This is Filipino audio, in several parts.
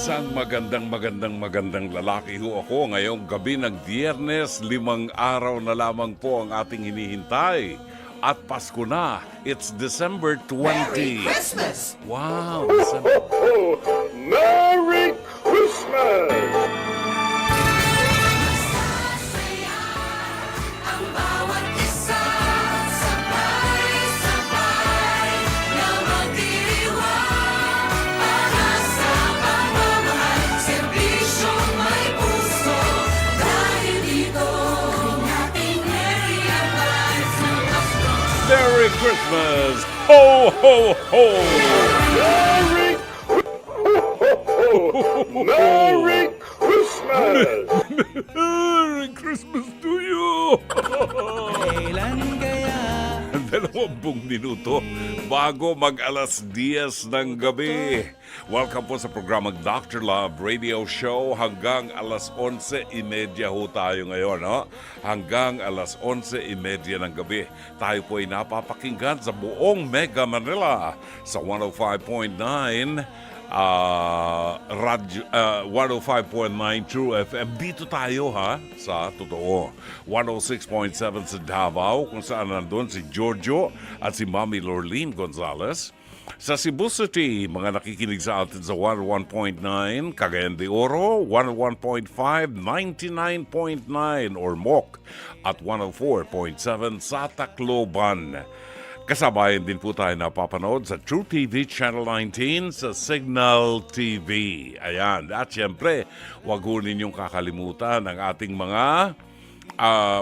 Isang magandang lalaki ho ako ngayong gabi ng Biyernes. 5 araw na lamang po ang ating hinihintay. At Pasko na. It's December 20. Merry Christmas! Wow! December. Merry Christmas! Ang bawat isa, sabay-sabay na magdiwang para sa pagmamahal. Serbisyong may puso dahil dito gawin nating merry ang lives ng Pasko. Merry Christmas! Ho, ho, ho! Merry Christmas! Merry Christmas to you! Kailan kaya 20 minuto bago mag-alas 10 ng gabi. Welcome po sa programang Dr. Love Radio Show. Hanggang alas 11:30 ho tayo ngayon. No? Hanggang alas 11:30 ng gabi. Tayo po ay napapakinggan sa buong Mega Manila sa 105.9 105.9 True FM. Dito tayo sa totoo. 106.7 sa Davao kung saan nandun si Giorgio at si Mami Lorleen Gonzalez. Sa Cebu City, mga nakikinig sa atin sa 101.9, Cagayan de Oro, 101.5, 99.9 or MOC at 104.7 sa Tacloban. Kasabayan din po tayo napapanood sa True TV Channel 19 sa Signal TV. Ayan. At syempre, wag ho ninyong kakalimutan ang ating mga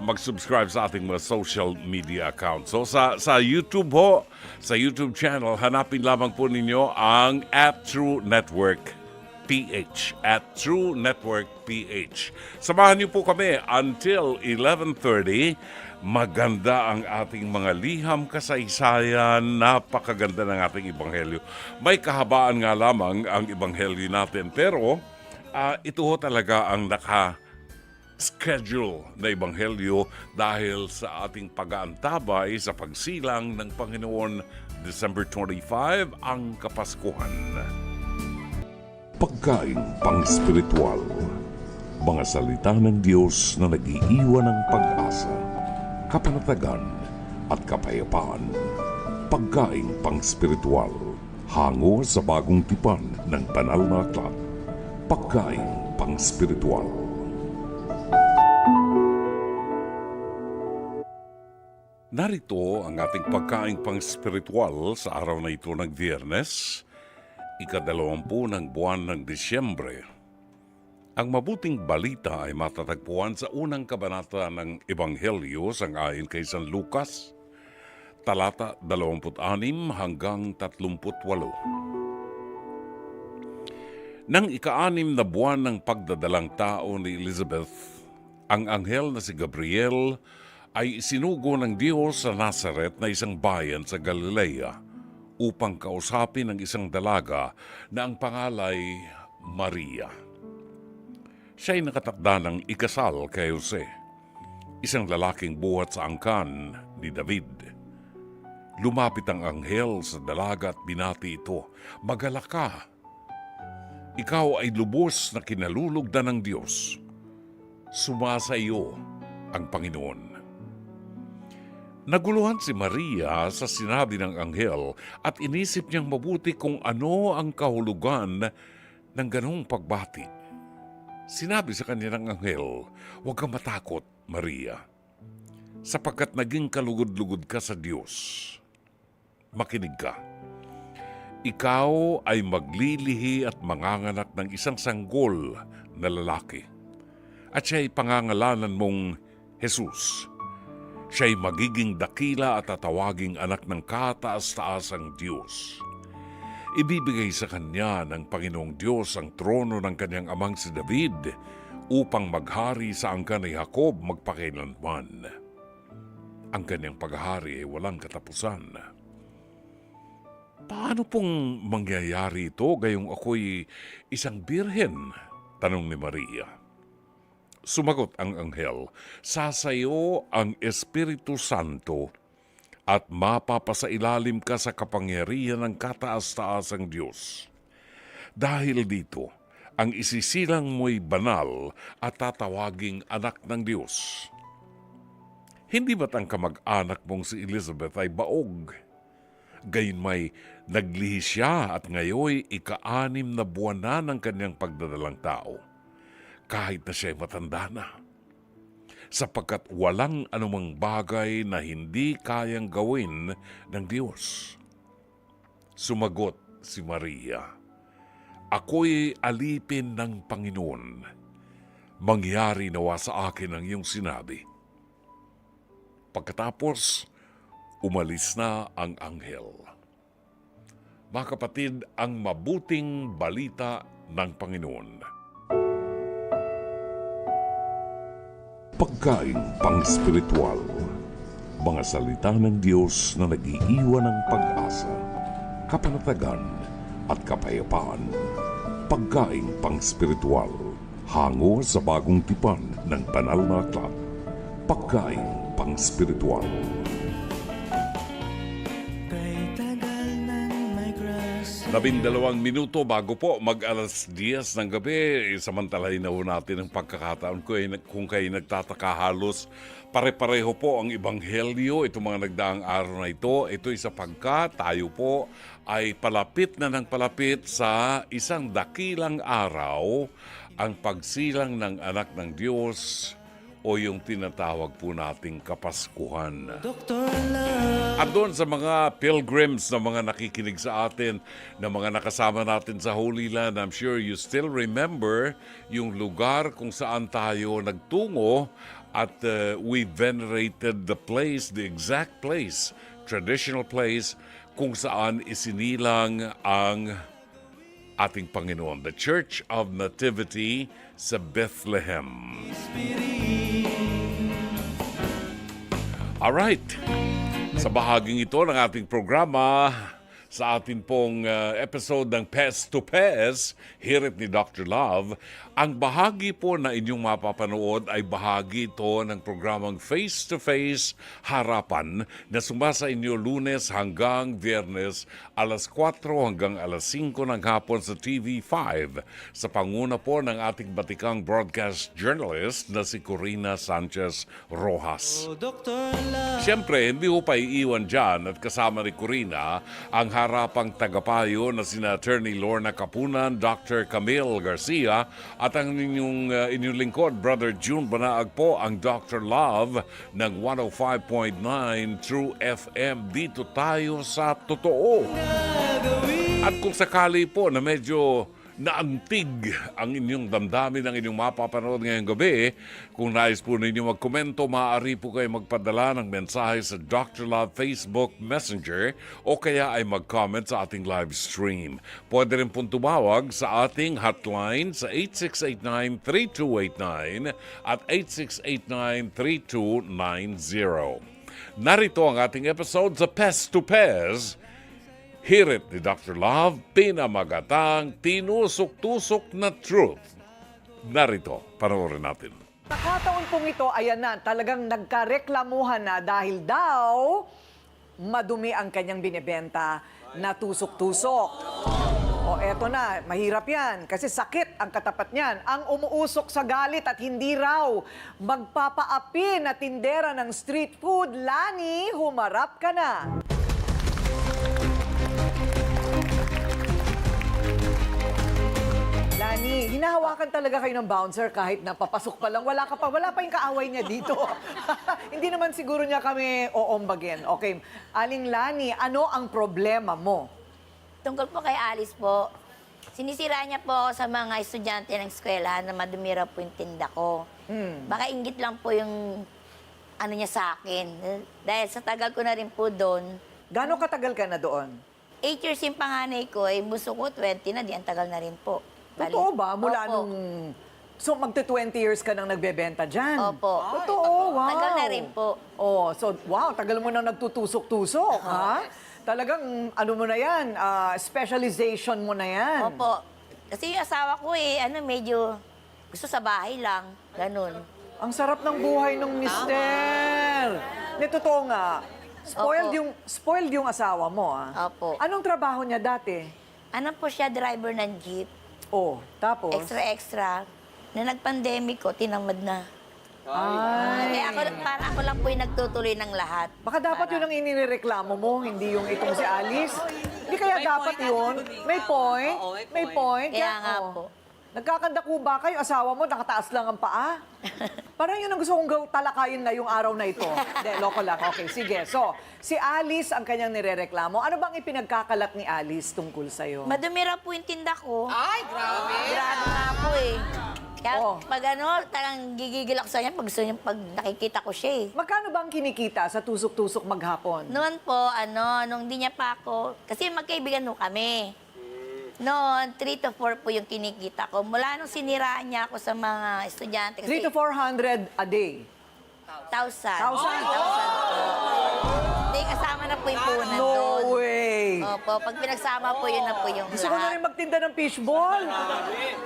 mag-subscribe sa ating mga social media accounts. So sa YouTube ho, sa YouTube channel, hanapin lamang po ninyo ang True Network PH. At True Network PH. Samahan niyo po kami until 11:30. Maganda ang ating mga liham kasaysayan. Napakaganda ng ating ebanghelyo. May kahabaan nga lamang ang ebanghelyo natin. Pero ito ho talaga ang naka-schedule na ebanghelyo dahil sa ating pag-aantabay sa pagsilang ng Panginoon December 25, ang Kapaskuhan. Pagkain pang-spiritual. Mga salita ng Diyos na nag-iiwan ng pag-asa, kapanatagan at kapayapaan. Pagkaing pang-spiritual, hango sa bagong tipan ng banal na aklat. Pagkaing pang-spiritual. Narito ang ating pagkaing pang-spiritual sa araw na ito ng Biyernes, ika-20 ng buwan ng Disyembre. Ang mabuting balita ay matatagpuan sa unang kabanata ng Ebanghelyo sangayon kay San Lucas, talata 26 hanggang 38. Nang ika-6 na buwan ng pagdadalang tao ni Elizabeth, ang anghel na si Gabriel ay isinugo ng Diyos sa Nazaret na isang bayan sa Galilea upang kausapin ang isang dalaga na ang pangalay Maria. Siya ay nakatakda ng ikasal kay Jose, isang lalaking buhat sa angkan ni David. Lumapit ang anghel sa dalaga at binati ito, "Magalak ka. Ikaw ay lubos na kinalulugdan ng Diyos. Sumasa iyo ang Panginoon." Naguluhan si Maria sa sinabi ng anghel at inisip niyang mabuti kung ano ang kahulugan ng ganong pagbati. Sinabi sa kanya ng anghel, "Huwag kang matakot, Maria, sapagkat naging kalugod-lugod ka sa Diyos. Makinig ka. Ikaw ay maglilihi at manganganak ng isang sanggol na lalaki, at siya ay pangangalanan mong Jesus. Siya ay magiging dakila at tatawaging anak ng kataas-taasang Diyos. Ibibigay sa kanya ng Panginoong Diyos ang trono ng kanyang amang si David upang maghari sa angkan ni Jacob magpakailanman. Ang kanyang paghahari ay walang katapusan." Paano pong mangyayari ito gayong ako'y isang birhen? Tanong ni Maria. Sumagot ang anghel, "Sasayo ang Espiritu Santo at mapapasailalim ka sa kapangyarihan ng kataas-taasang Diyos. Dahil dito, ang isisilang mo'y banal at tatawaging anak ng Diyos. Hindi ba't ang kamag-anak mong si Elizabeth ay baog? Gayon may naglihi siya at ngayoy ika-6 na buwan na ng kanyang pagdadalang tao. Kahit na siya'y matanda na. Sapagkat walang anumang bagay na hindi kayang gawin ng Diyos. Sumagot si Maria, "Ako'y alipin ng Panginoon. Mangyari nawa sa akin ang iyong sinabi." Pagkatapos, umalis na ang anghel. Mga kapatid, ang mabuting balita ng Panginoon. Pagkaing pang-spiritual. Mga salita ng Diyos na nag-iiwan ng pag-asa, kapanatagan at kapayapaan. Pagkaing pang-spiritual. Hango sa bagong tipan ng banal na aklat. Pagkaing pang-spiritual. Kay tagal ng may grasa 12 minuto bago po mag-alas 10 ng gabi, samantalahin na ho natin ang pagkakataon ko kung kayo nagtataka halos pare-pareho po ang ebanghelyo itong mga nagdaang araw na ito. Ito'y sapagkat tayo po ay palapit na ng palapit sa isang dakilang araw, ang pagsilang ng anak ng Diyos o yung tinatawag po nating Kapaskuhan. Dr. Love. At doon sa mga pilgrims na mga nakikinig sa atin, na mga nakasama natin sa Holy Land, I'm sure you still remember yung lugar kung saan tayo nagtungo at we venerated the place, the exact place, traditional place kung saan isinilang ang ating Panginoon, the Church of Nativity sa Bethlehem. Alright, sa bahaging ito ng ating programa, sa atin pong episode ng Pest to Pest, hirit ni Dr. Love, ang bahagi po na inyong mapapanood ay bahagi ito ng programang Face to Face Harapan na sumasa inyo Lunes hanggang Biyernes, alas 4 hanggang alas 5 ng hapon sa TV5 sa panguna po ng ating batikang broadcast journalist na si Corina Sanchez Rojas. Oh, Dr. Love. Siyempre, hindi ho pa iiwan dyan at kasama ni Corina ang harapang tagapayo na sina Attorney Lorna Capunan, Dr. Camille Garcia at ang inyong lingkod, Brother June Banaag po, ang Dr. Love ng 105.9 True FM. Dito tayo sa totoo. At kung sakali po na medyo naantig ang inyong damdamin, ang inyong mapapanood ngayong gabi, kung nais po ninyo magkomento, maaari po kayo magpadala ng mensahe sa Dr. Love Facebook Messenger o kaya ay mag-comment sa ating live stream. Pwede rin pong tumawag sa ating hotline sa 8689-3289 at 8689-3290. Narito ang ating episode sa Pest to Pest. Hirit ni Dr. Love, pinamagatang tinusok-tusok na truth. Narito, panoorin natin. Nakataon pong ito, ayan na, talagang nagkareklamuhan na dahil daw madumi ang kanyang binibenta na tusok-tusok. O eto na, mahirap yan kasi sakit ang katapat niyan. Ang umuusok sa galit at hindi raw magpapaapi na tindera ng street food. Lani, humarap ka na. Lani, hinahawakan talaga kayo ng bouncer kahit napapasok pa lang. Wala pa yung kaaway niya dito. Hindi naman siguro niya kami oombagin. Okay, Aling Lani, ano ang problema mo? Tungkol po kay Alice po, sinisira niya po ako sa mga estudyante ng eskwela na madumira po yung tinda ko. Baka inggit lang po yung ano niya sa akin. Dahil sa tagal ko na rin po doon, Gano'ng katagal ka na doon? 8 years yung panganay ko, bunso ko 20 na, di ang tagal na rin po. Bali. Totoo ba? Mula Opo. nung... So, magte-20 years ka nang nagbebenta dyan? Opo. Totoo, wow. Tagal na rin po. Oh, so, wow, tagal mo nang nagtutusok-tusok, ha? Talagang, ano mo na yan, specialization mo na yan. Opo. Kasi yung asawa ko medyo gusto sa bahay lang, ganun. Ang sarap ng buhay ng mister. Hindi, totoo nga. Spoiled yung asawa mo, ah. Opo. Anong trabaho niya dati? Ano po siya, driver ng jeep. Oh, tapos? Extra. Na nag-pandemic ko, tinamad na. Ay. Kaya para ako lang po yung nagtutuloy ng lahat. Baka dapat yun ang inireklamo mo, hindi yung itong si Alice. Hindi kaya dapat yun? May point? May point? Kaya nga oh. po. Nagkakandako ba kayo? Asawa mo, nakataas lang ang paa? Parang yun ang gusto kong talakayin na yung araw na ito. Hindi, loko lang. Okay, sige. So, si Alice ang kanyang nirereklamo. Ano bang ipinagkakalat ni Alice tungkol sa'yo? Madumi raw po yung tinda ko. Ay, grabe! Grabe nga po eh. Kaya Oh. pag talagang gigigil ako sa kanya pag, gusto niya, pag nakikita ko siya eh. Magkano ba ang kinikita sa tusok-tusok maghapon? Noon po, nung di niya pa ako, kasi magkaibigan ho kami. Noon, 3 to 4 po yung kinikita ko. Mula nung siniraan niya ako sa mga estudyante. 3 to 400 a day. 1,000. 1,000? 1,000 po. Hindi, kasama na po yung punan No doon. way! Opo, pag pinagsama po, yun na po yung Gusto ko na rin lahat. magtinda ng fishball.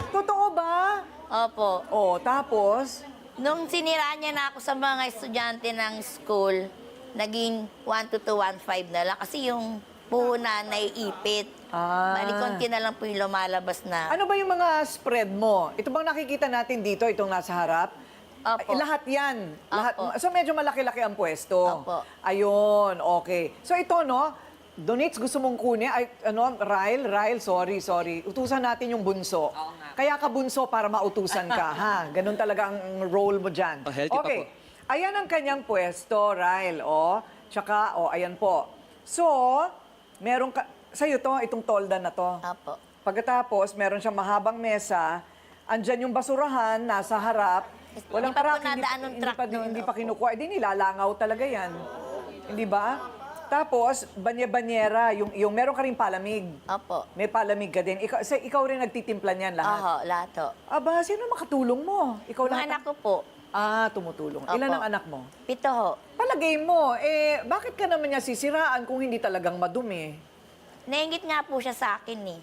Totoo ba? Opo. Oh, tapos? Nung siniraan niya na ako sa mga estudyante ng school, naging 1,215 na lang. Kasi yung puhunan naiipit. Ah. Bali, konti na lang po yung lumalabas na. Ano ba yung mga spread mo? Ito bang nakikita natin dito, itong nasa harap? Opo. Ay, lahat yan. Lahat, Opo. so medyo malaki-laki ang pwesto. Opo. Ayun, okay. So ito, no? Donates, gusto mong kunin? Ay, Ryle, sorry. Utusan natin yung bunso. Kaya ka bunso para mautusan ka, ha? Ganun talaga ang role mo dyan. Oh, healthy pa okay. po. Ayan ang kanyang pwesto, Ryle, oh. Tsaka, ayan po. So, meron ka, sa'yo to, itong tolda na to. Opo. Pagkatapos, meron siyang mahabang mesa, andyan yung basurahan, nasa harap. Walang Hindi pa po truck, nadaan ng truck doon. hindi pa kinukuha. Hindi, nilalangaw talaga yan. Hindi ba? Tapos, banya-banyera, yung meron ka rin palamig. Opo. May palamig ka din. Ikaw rin nagtitimpla niyan lahat. Oho, lahat ho. Aba, sino makatulong mo? Ikaw Mga lahat? anak ko po, Ah, tumutulong. Ilan Opo. ang anak mo? 7 ho. Palagay mo, bakit ka naman niya sisiraan kung hindi talagang madumi? Nainggit nga po siya sa akin eh.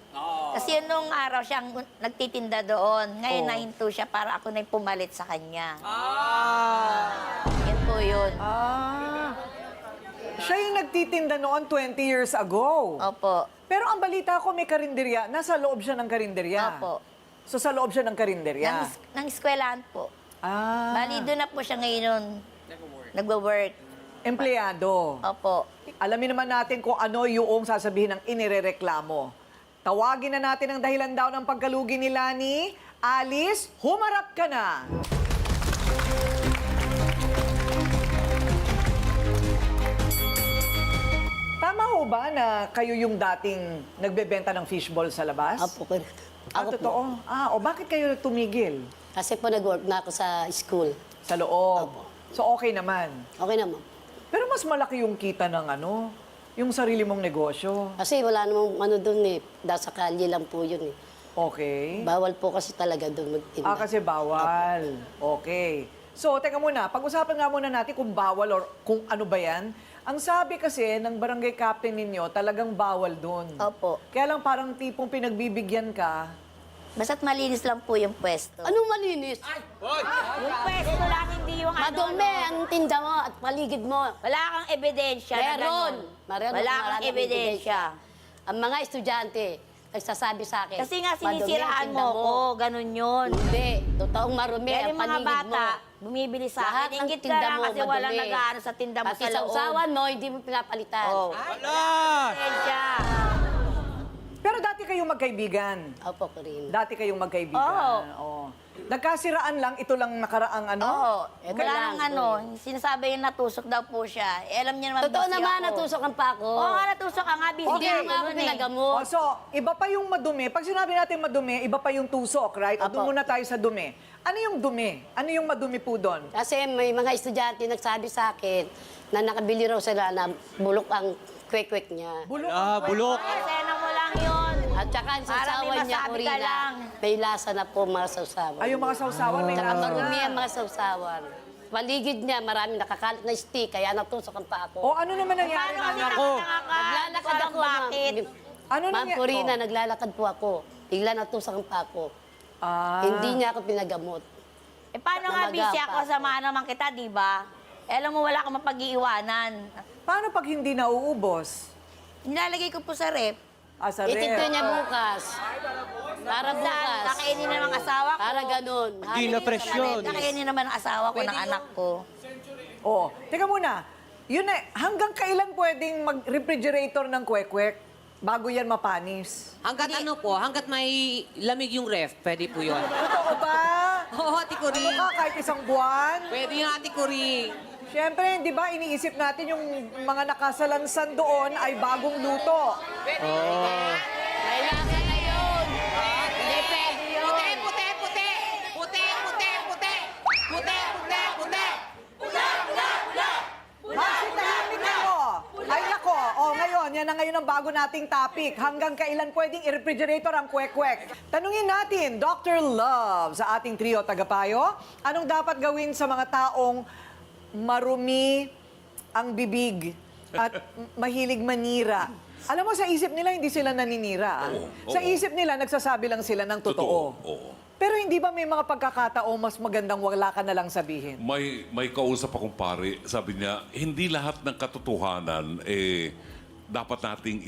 Kasi nung araw siyang nagtitinda doon. Ngayon Oo. nahinto siya para ako na yung pumalit sa kanya. Yan po yun. Siya yung nagtitinda noon 20 years ago. Opo. Pero ang balita ko may karinderya. Nasa loob siya ng karinderya. Opo. So sa loob siya ng karinderya. Nang eskwelahan po. Bali, doon na po siya ngayon nagwo-work. Empleyado. Opo. Alamin naman natin kung ano yung sasabihin ng inirereklamo. Tawagin na natin ang dahilan daw ng pagkalugi ni Lani. Alice, humarap ka na! Tama ho ba na kayo yung dating nagbebenta ng fishball sa labas? Apo ko. Ako po. Totoo. Bakit kayo tumigil Kasi po nag-work na ako sa school. sa loob? Opo. So okay naman. Okay naman. Pero mas malaki yung kita ng yung sarili mong negosyo. Kasi wala namang ano doon eh. Dahil sa kalye lang po yun eh. Okay. Bawal po kasi talaga doon magtinda. Kasi bawal. Okay. So, teka muna. Pag-usapan nga muna natin kung bawal or kung ano ba yan. Ang sabi kasi ng barangay captain ninyo, talagang bawal doon. Opo. Kaya lang parang tipong pinagbibigyan ka. Basta't malinis lang po yung pwesto. Anong malinis? Yung pwesto lang, hindi yung Madumi ang tinda mo at paligid mo. Wala kang ebidensya na Meron. ganun. Wala kang maraming ebidensya. Ang mga estudyante, nagsasabi sa akin. Kasi nga "Madumi ang sinisiraan tinda mo ko, ganun yun. Hindi. Totoong marumi Kaya ang yung mga paligid bata, mo. bumibili sa Lahat akin. ng Ingit ka tinda lang mo, kasi walang madumi. nag-aano sa tinda mo Pati sa sa loob. usawan mo, hindi mo pinapalitan. Oh. Ebidensya. Pero dati kayong magkaibigan. Opo, Corinne. Dati kayong magkaibigan. Oo. Nagkasiraan lang, ito lang nakaraang Oo. Ito Wala lang, nang sinasabi yung natusok daw po siya. alam niya naman Totoo busy naman, ako. natusokan pa ako. Oo nga, natusok ka nga, busy Hindi ako nga ako nun eh. pinagamot. So, iba pa yung madumi. Pag sinabi natin madumi, iba pa yung tusok, right? O, Apo. doon muna tayo sa dumi. Ano yung dumi? Ano yung madumi po doon? Kasi may mga estudyante nagsabi sa akin na nakabili raw sila na bulok ang kwek-kwek niya. Bulok. Bulok. Sena mo lang yun. At saka ang Para may sausawan niya, masabi ka Corina, lang. may lasa na po mga sausawan. Ay, yung mga sausawan, may Tsaka lasa marumi na. ang mga sausawan. Paligid niya, maraming nakakalat na stick, kaya natusokan pa ako. O, ano naman nangyari? Paano kasi Ako. Naglalakad ako, bakit? Ano Ma'am nangyari? Corina, Oh. naglalakad po ako. Bigla natusokan pa ako. Hindi niya ako pinagamot. Paano nga Namaga busy pa ako, ako. samahan naman kita, di ba? Alam mo, wala kang mapag-iiwanan. Paano pag hindi nauubos? Nilalagay ko po sa rep. Sa Itito ref. niya bukas. Para Saan? bukas. Kakainin na ng asawa ko. Para ganun. Hindi na fresh yun. Kakainin naman ng asawa ko, ng anak ko. Oh, teka muna. Yun eh, hanggang kailan pwedeng mag-refrigerator ng kwek-kwek bago yan mapanis? Hanggat may lamig yung ref, pwede po yun. Totoo ba? Oo, Ate Ano Kuring. ka, kahit isang buwan? Pwede yung Ate Kuring. Siyempre, di ba, iniisip natin yung mga nakasalansan doon ay bagong luto. Kailangan na yun. Hindi pwede yun. Puti, puti, puti! Puti, puti, puti! Puti, puti, puti! Bakit tahimik kayo? Ay nako, ngayon, yan na ngayon ang bago nating topic. Hanggang kailan pwedeng i-refrigerator ang kwek-kwek? Tanungin natin, Dr. Love, sa ating trio tagapayo, anong dapat gawin sa mga taong marumi ang bibig at mahilig manira? Alam mo, sa isip nila, hindi sila naninira. Sa isip nila, nagsasabi lang sila ng totoo. Oo. Pero hindi ba may mga pagkakataong mas magandang wala ka na lang sabihin? May kausap akong pare, sabi niya, hindi lahat ng katotohanan dapat nating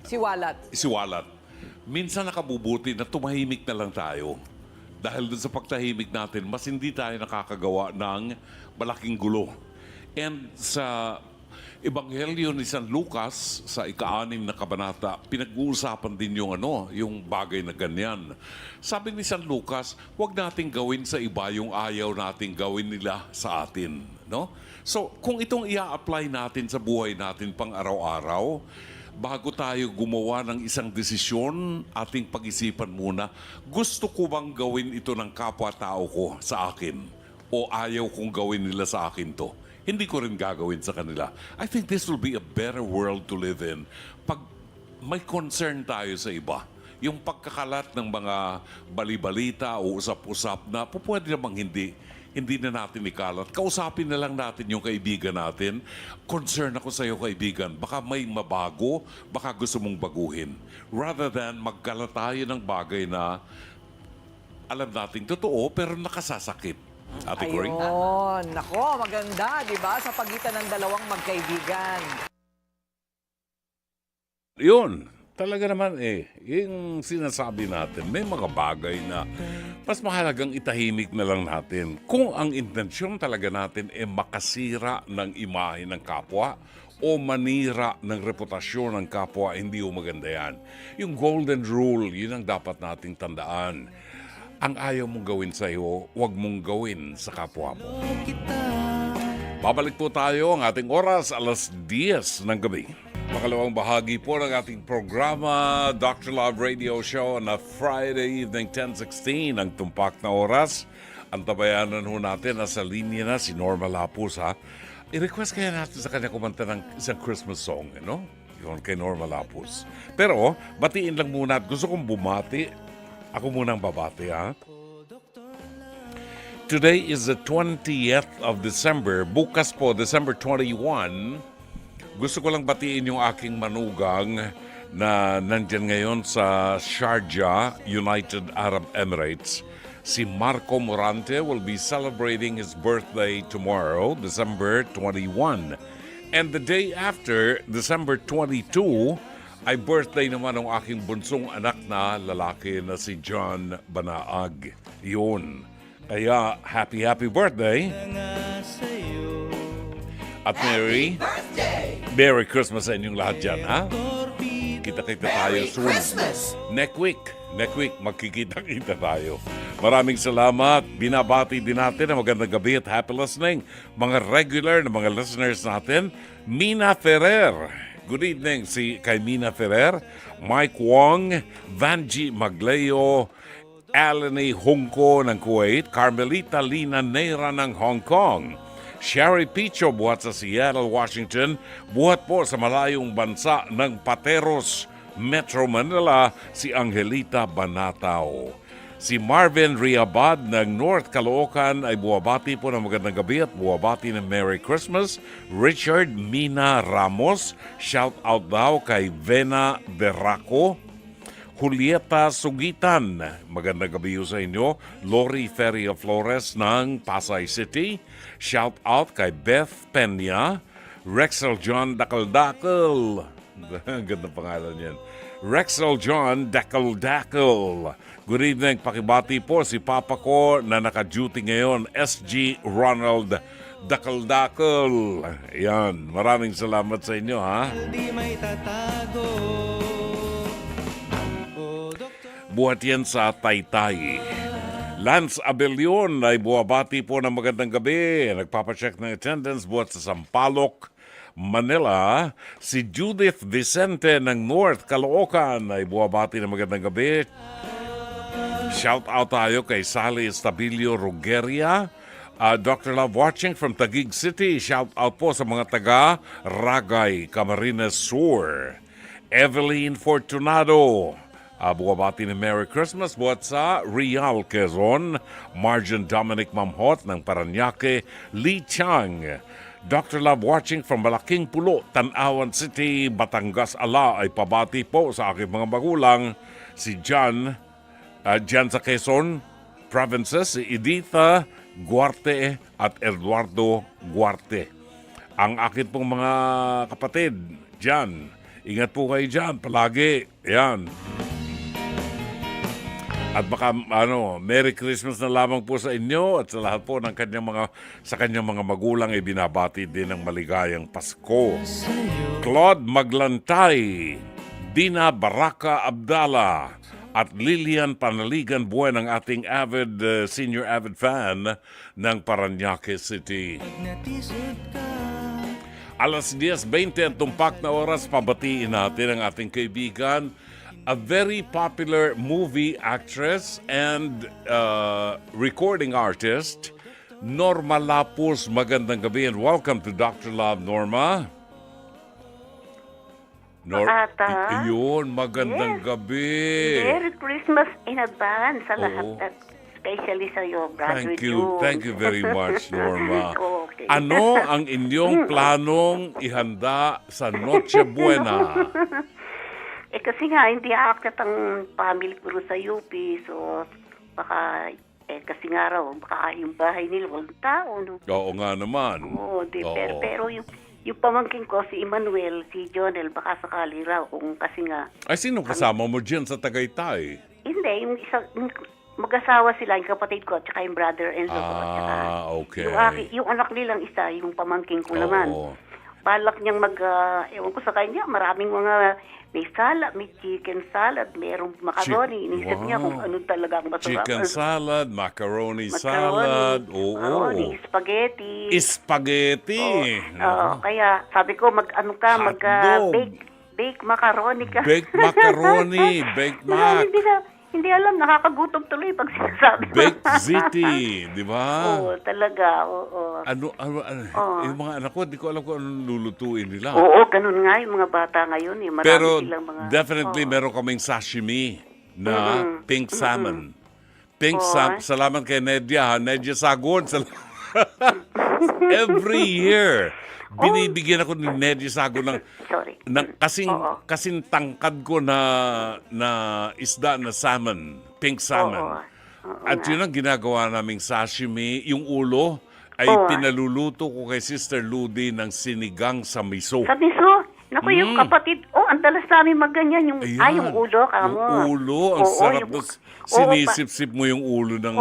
Siwalat. isiwalat. Minsan nakabubuti na tumahimik na lang tayo. Dahil dun sa pagtahimik natin, mas hindi tayo nakakagawa ng malaking gulo. And sa Ebanghelyo ni San Lucas, sa ika-6 na kabanata, pinag-uusapan din yung bagay na ganyan. Sabi ni San Lucas, huwag nating gawin sa iba yung ayaw nating gawin nila sa atin. No? So, kung itong ia-apply natin sa buhay natin pang araw-araw, bago tayo gumawa ng isang desisyon, ating pag-isipan muna, gusto ko bang gawin ito ng kapwa-tao ko sa akin? O ayaw kong gawin nila sa akin to? Hindi ko rin gagawin sa kanila. I think this will be a better world to live in. Pag may concern tayo sa iba, yung pagkakalat ng mga balibalita o usap-usap na pwede namang hindi na natin ikalat. Kausapin na lang natin yung kaibigan natin. Concern ako sa iyo, kaibigan. Baka may mabago, baka gusto mong baguhin. Rather than magkalat tayo ng bagay na alam nating totoo pero nakasasakit. Ate Coring? Ayun. Nako, maganda, di ba? Sa pagitan ng dalawang magkaibigan. Yun. Talaga naman yung sinasabi natin, may mga bagay na mas mahalagang itahimik na lang natin. Kung ang intensyon talaga natin makasira ng imahe ng kapwa o manira ng reputasyon ng kapwa, hindi o maganda yan. Yung golden rule, yun ang dapat nating tandaan. Ang ayaw mong gawin sa iyo, huwag mong gawin sa kapwa mo. Babalik po tayo ang ating oras, 10:00 ng gabi. Makalawang bahagi po ng ating programa, Dr. Love Radio Show na Friday evening 10:16 ang tumpak na oras. Ang tabayanan ho natin, nasa linya na si Norma Lapus. I-request kaya natin sa kanya kumanta ng isang Christmas song, no? Yun kay Norma Lapus. Pero, batiin lang muna at gusto kong bumati. Ako munang babati, Today is the 20th of December. Bukas po, December 21. Gusto ko lang batiin yung aking manugang na nandyan ngayon sa Sharjah, United Arab Emirates. Si Marco Morante will be celebrating his birthday tomorrow, December 21. And the day after, December 22, ay birthday naman ng aking bunsong anak na lalaki na si John Banaag. Yun. Kaya, happy birthday. At Merry Christmas sa inyong lahat dyan, Kita-kita tayo soon. Next week, magkikita-kita tayo. Maraming salamat. Binabati din natin ang magandang gabi at happy listening. Mga regular na mga listeners natin, Mina Ferrer. Good evening kay Mina Ferrer, Mike Wong, Vanji Magleo, Alani Hungko ng Kuwait, Carmelita Lina Neira ng Hong Kong, Sherry Picho buhat sa Seattle, Washington, buhat po sa malayong bansa ng Pateros, Metro Manila, si Angelita Banatao. Si Marvin Riabad ng North Caloocan ay buwabati po ng magandang gabi at buwabati ng Merry Christmas. Richard Mina Ramos, shout out daw kay Vena Deraco. Julieta Sugitan, magandang gabi sa inyo. Lori Feria Flores ng Pasay City, shout out kay Beth Peña. Rexel John Dakal-Dakal, gandang pangalan yan. Rexel John Dakal. Good evening, pakibati po si Papa ko na naka-duty ngayon, SG Ronald Dakal. Yan, maraming salamat sa inyo ha. Di may tatago. Oh, doktor. Buhat yan sa Taytay. Lance Abelion ay buwabati po ng magandang gabi. Nagpapacheck ng attendance buhat sa Sampaloc, Manila. Si Judith Vicente ng North Caloocan ay buwabati ng magandang gabi. Shout out tayo kay Sally Estabilio Rugeria. Dr. Love watching from Taguig City. Shout out po sa mga taga Ragay, Camarines Sur. Evelyn Fortunado. Buwabati ng Merry Christmas buhat sa Real, Quezon. Marjan Dominic Mamhot ng Paranaque, Lee Chang. Dr. Love watching from Malaking Pulo, Tanawan City, Batangas Ala ay pabati po sa aking mga magulang. Si John sa Quezon Provinces, si Editha Guarte at Eduardo Guarte. Ang akin pong mga kapatid dyan, ingat po kayo dyan palagi. Yan. At baka Merry Christmas na lamang po sa inyo at sa lahat po ng kanyang mga magulang ay binabati din ng maligayang Pasko. Claude Maglantay, Dina Baraka Abdala at Lilian Panaligan Buen ang ating senior avid fan ng Paranaque City. Natisod ka. Alas 10:20 ang tumpak na oras, pabatiin natin ang ating kaibigan, a very popular movie actress and recording artist, Norma Lapus. Magandang gabi and welcome to Dr. Love, Norma. Ata. Yun, magandang gabi. Merry Christmas in advance sa lahat Oo. at especially sa iyo, Brother Thank you. June. Thank you very much, Norma. Okay. Ano ang inyong planong ihanda sa Noche Buena? Kasi nga, hindi aakyat ang family ko sa UP, so baka, kasi nga raw, baka yung bahay nila, walang tao, no? Oo nga naman. Oo, Oo. pero yung pamangkin ko, si Emmanuel, si Jonel, baka sakali raw, kung kasi nga, Ay, sino kasama mo dyan sa Tagaytay? hindi, mag-asawa sila, yung kapatid ko, at saka yung brother and so at saka, Okay. yung anak nilang isa, yung pamangkin ko naman. Oo. Balak niyang ewan ko sa kanya, maraming may salad, may chicken salad, merong macaroni. Inisip niya kung ano talaga ang masarap. Chicken salad, macaroni salad, macaroni, spaghetti. Spaghetti. Kaya sabi ko, Hotdog. bake macaroni ka. Baked macaroni, baked mac, Hindi alam, nakakagutom tuloy pag sinasabi. baked ziti, di ba? Oo, talaga, oo. Ano, yung mga anak ko, di ko alam kung anong lulutuin nila. Oo, ganun nga yung mga bata ngayon. Marami Pero silang mga... definitely meron kaming sashimi na pink salmon. Pink salmon. Salamat kay Nedia. Nedia Sagon. Every year, binibigyan ako ni Nedia Sagon ng Sorry. kasing tangkad ko na isda na salmon. Pink salmon. At yun ang ginagawa naming sashimi. Yung ulo ay pinaluluto ko kay Sister Ludi ng sinigang sa miso. Sa miso? Naku, yung kapatid, ang dalas namin magganyan. Yung ulo, kamo. Yung ulo, ang sarap. Sinisip-sip mo yung ulo ng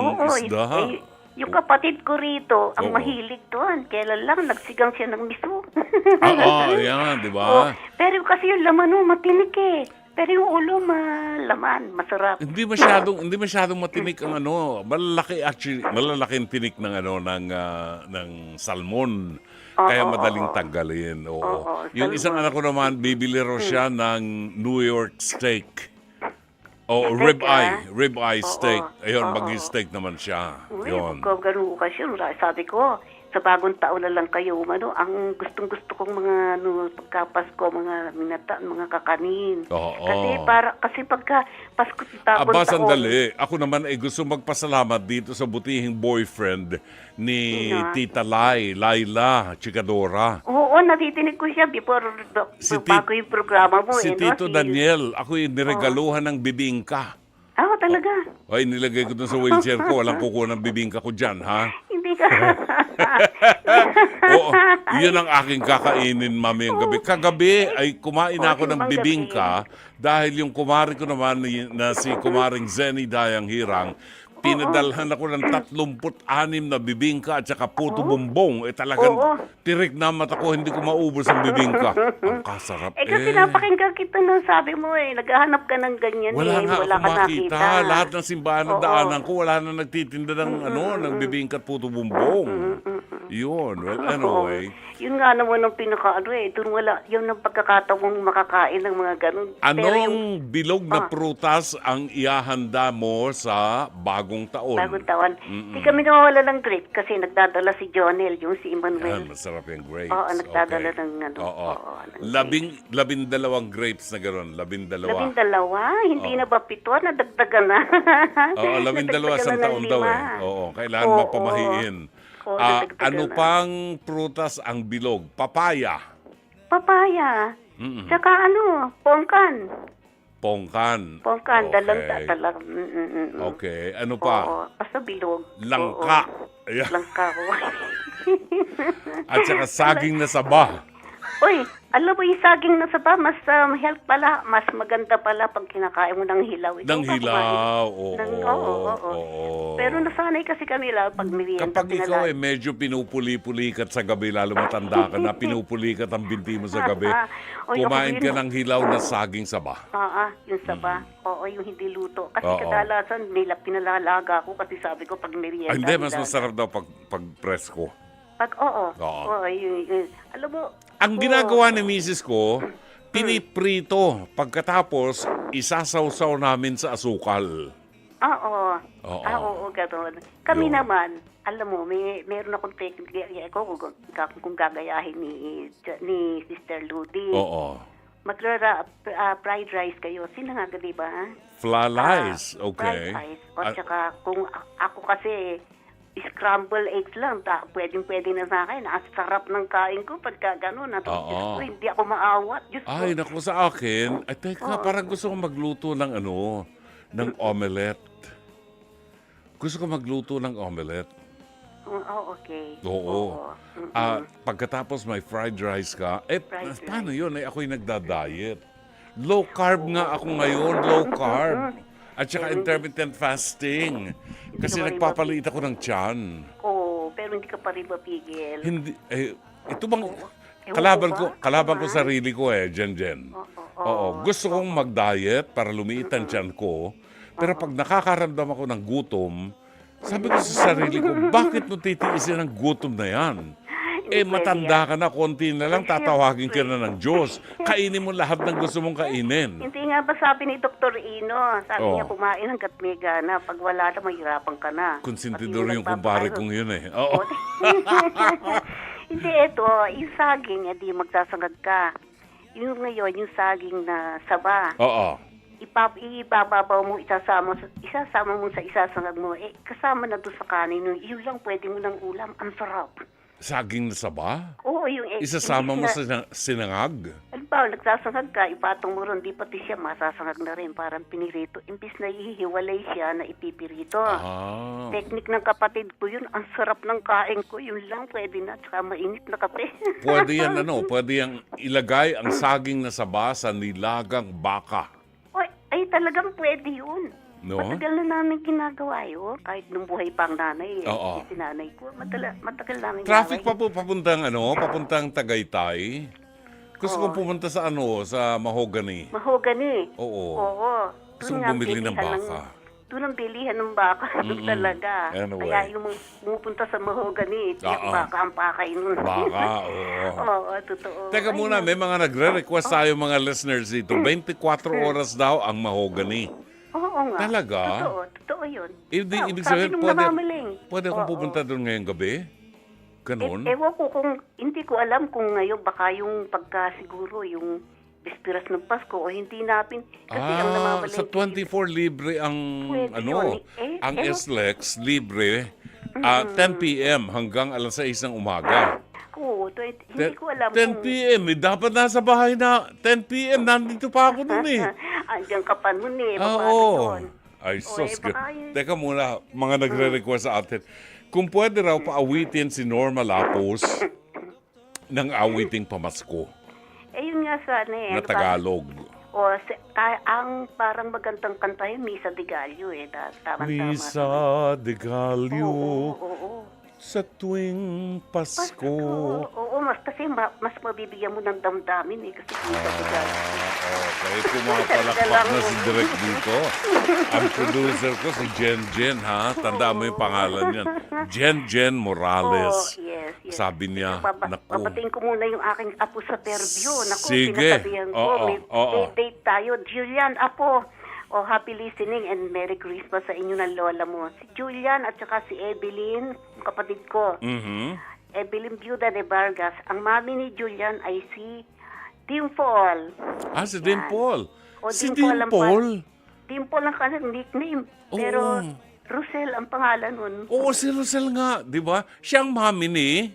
isda. Yung kapatid ko rito, ang mahilig doon. Kailan lang, nagsigang siya ng miso. Yan, di ba? Pero kasi yung laman matinik eh. Pero yung ulo malaman, masarap. Hindi masyadong matinik ang malalaki ang tinik ng ng salmon. Kaya madaling tanggalin. Oo. Yung isang anak ko naman, bibili raw siya ng New York steak. Rib-eye steak. Ayun, mag-steak naman siya. Yun. Ganun okasyon. Sabi ko, sa bagong taon na lang kayo, ang gustong-gusto kong mga pagkapasko, mga minata, mga kakanin. Kasi pagka Pasko, tapon taon. Sandali. Ako naman ay gusto magpasalamat dito sa butihing boyfriend ni Tita Laila Chikadora. Oo, natitinig ko siya bago yung programa mo. Si Tito Daniel, ako yung niregaluhan ng bibingka. Talaga? Ay, nilagay ko dun sa wheelchair ko. Walang kukuha ng bibingka ko dyan, ha? Hindi ka. Oo, yun ang aking kakainin mamayang gabi. Kagabi ay kumain ako ng bibingka dahil yung kumari ko naman na si kumaring Zenny Dayang Hirang, pinadalhan ako ng 36 na bibingka at saka puto bumbong. Talagang tirik na mata ko, hindi ko maubos ang bibingka. Ang kasarap kasi napakinggan kita nung sabi mo naghahanap ka ng ganyan Wala nga wala ako ka makita. nakita. Lahat ng simbahan ng daanan ko, wala na nagtitinda ng ng bibingka at puto bumbong. Yun. Well, anyway. Yun nga naman ang doon wala, yun ang pagkakataong makakain ng mga ganun. Anong bilog na prutas ang ihahanda mo sa bagong taon? Bagong taon. Di kami nawawala ng grape kasi nagdadala si Jonel, yung si Yan, Emmanuel. masarap yung grapes. Oo, nagdadala Okay. ng ano. Oo. ng Labindalawang grapes na gano'n. Labindalawa. 12? Hindi na ba 7? Nadagdagan na. Oo, 12 sa Nadagdagan na ng taon daw 5. Oo, kailangan Oo. mapamahiin. Oo, nadagdagan Ano na. pang prutas ang bilog? Papaya. Papaya. Tsaka pongkan. Pongkan. Pongkan, Okay. dalang. Okay. Ano pa? Oo, basta bilog. Langka. Oo. Ayan. Langka ko. At saka saging na saba. Uy, alam mo yung saging na saba, mas health pala, mas maganda pala pag kinakain mo ng hilaw. Ikaw Ng ba hilaw. kumain? Oo. Oo. Pero nasanay kasi kami lang pag merienda. Kapag ikaw medyo pinupuli-pulikat sa gabi, lalo matanda ka na, pinupulikat ang binti mo sa gabi, Oy, ako kumain ka yun. ng hilaw na saging saba. Yung saba. Oo, yung hindi luto. Kasi Oo. kadalasan pinalalaga ko kasi sabi ko pag merienda. Ay, hindi, mas hilaw. masarap daw pag presko. Oo. Oo. Yun. Alam mo, Ang ginagawa ni misis ko, piniprito. Pagkatapos, isasawsaw namin sa asukal. Oo. Oo. Oo, gano'n. Kami Yun. naman, alam mo, meron akong technique ko kung gagayahin ni Sister Ludi. Oo. Fried rice kayo. Sinangag, di ba? Flalais. Okay. Fried rice. O tsaka, kung ako kasi, scramble eggs lang, pwedeng-pwede na sa akin. Ang sarap ng kain ko pagka gano'n. Oo. Hindi ako maawat. Diyos ko. Ay, naku sa akin. Ay, teka, parang gusto ko magluto ng ng omelette. Gusto ko magluto ng omelette. Okay. Oo. Pagkatapos may fried rice ka, Fried paano yun? Ako'y nagda-diet. Low carb nga ako ngayon, low carb. At saka intermittent fasting. Kasi ka pa rin nagpapaliit ako ng tiyan. Oo, pero hindi ka pa rin mapigil. Hindi, ito bang, Ewan ko ba? kalaban ko sarili ko Jen. Oo, gusto kong mag-diet para lumiit ang tiyan ko. Pero pag nakakaramdam ako ng gutom, sabi ko sa sarili ko, bakit mo titiisin ang gutom na yan? Matanda ka na, konti na lang, tatawagin ka na ng Diyos. Kainin mo lahat ng gusto mong kainin. Hindi nga ba sabi ni Dr. Ino, sabi Oo. niya kumain hanggat may gana, pag wala na mahirapan ka na. Konsentidor Pati yung kumpare nagpapalo. kong yun Oo. Hindi, ito, yung saging, di magsasangag ka. Yung ngayon, yung saging na saba, Oo. ibababaw mo, isasama mo sa isasangag mo, kasama na doon sa kanin, yun lang pwede mo ng ulam, ang sarap. Saging na saba? Oo, yung Isasama mo imbis sa sinangag? Halimbawa, nagsasangag ka, ipatong mo ron, di pati siya masasangag na rin, parang pinirito. Imbis na ihihiwalay siya na ipipirito. Teknik ng kapatid ko yun, ang sarap ng kain ko, yun lang pwede na, tsaka mainit na kape. Pwede yan pwede yang ilagay ang saging na saba sa nilagang baka. Ay, talagang pwede yun. No? Matagal na namin ginagawa yun. Kahit nung buhay pa ang nanay, Oo. si nanay ko, matagal namin Traffic pa ginagawa. po papuntang Tagaytay. Gusto kong pumunta sa sa Mahogany. Mahogany. Oo. Oo. Gusto Doon kong nga bumili ng bilihan baka. Doon ang bilihan ng baka. Doon talaga. Anyway. Kaya yung pumupunta sa Mahogany, Oo. baka ang pakay nun. Baka, oo. Oo, totoo. Teka Ay, muna, may mga nagre-request tayo mga listeners dito. 24 oras daw ang Mahogany. Oo nga. Talaga? Totoo yun. Ibig sabi sabihin, nung pwede namamaling. akong Oo. pupunta doon ngayong gabi? Ganon? Ewan ko kung, hindi ko alam kung ngayon baka yung pagka siguro yung Bispiras ng Pasko o hindi natin. Kasi ang namamaling. sa 24 libre ang Pwede yun. ang SLEX libre 10 p.m. hanggang alas 6 ng umaga. Oo, hindi ko alam 10 p.m. Dapat nasa bahay na 10 p.m. Nandito pa ako dun Andiyan ka pa nun Oo. Doon? Ay, sos. baka yun. Teka muna, mga nagre-request sa atin. Kung pwede raw paawitin si Norma Lapus ng awiting pamasko Yun nga sana na Tagalog. Ang parang magandang kanta yun, Misa de Gallo Tama-tama. Misa de Gallo Oo. sa tuwing Pasko. Oo, kasi mas mabibigyan mo ng damdamin kasi Misa de Gallo. Okay, pumapalakpak na si Direk dito. Ang producer ko si Jen, ha? Tanda mo yung pangalan niyan. Jen Morales. Yes. Sabi niya, naku. Babatiin ko muna yung aking apo sa Fairview. Naku, Sige. pinasabihan ko. May date tayo. Julian, apo. Happy listening and Merry Christmas sa inyo ng lola mo. Si Julian at saka si Evelyn, kapatid ko. Evelyn Biuda de Vargas. Ang mami ni Julian ay si Dimple. Si Dimple. Si Dimple Dimple. Dimple ang kanyang nickname. Pero Rosel ang pangalan nun. Oo, si Rosel nga, di ba? Siyang mami ni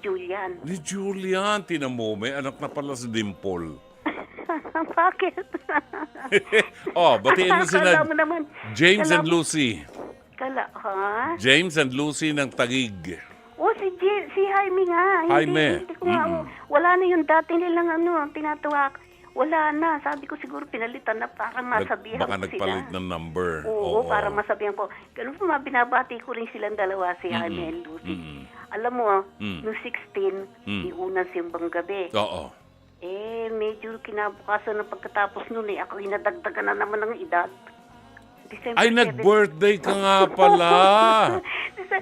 Julian. Ni Julian. Tinan mo, may anak na pala si Dimple. Bakit? Batiin mo sina Akala mo naman. James and Lucy. Ha? James and Lucy ng Tagig. Si Jaime nga. Jaime. Hindi ko nga, wala na yung dati nilang tinatawag. Wala na. Sabi ko siguro pinalitan na para masabihan Baka ko nagpalit sila. ng number. Oo, para masabihan ko. Ganun po, binabati ko rin silang dalawa, si Jaime and Lucy. Alam mo, no 16, iunan simbang gabi. Oo. Medyo kinabukasan ng pagkatapos nun ako inadagdagan na naman ng edad. December Ay, 7. nag-birthday ka nga pala.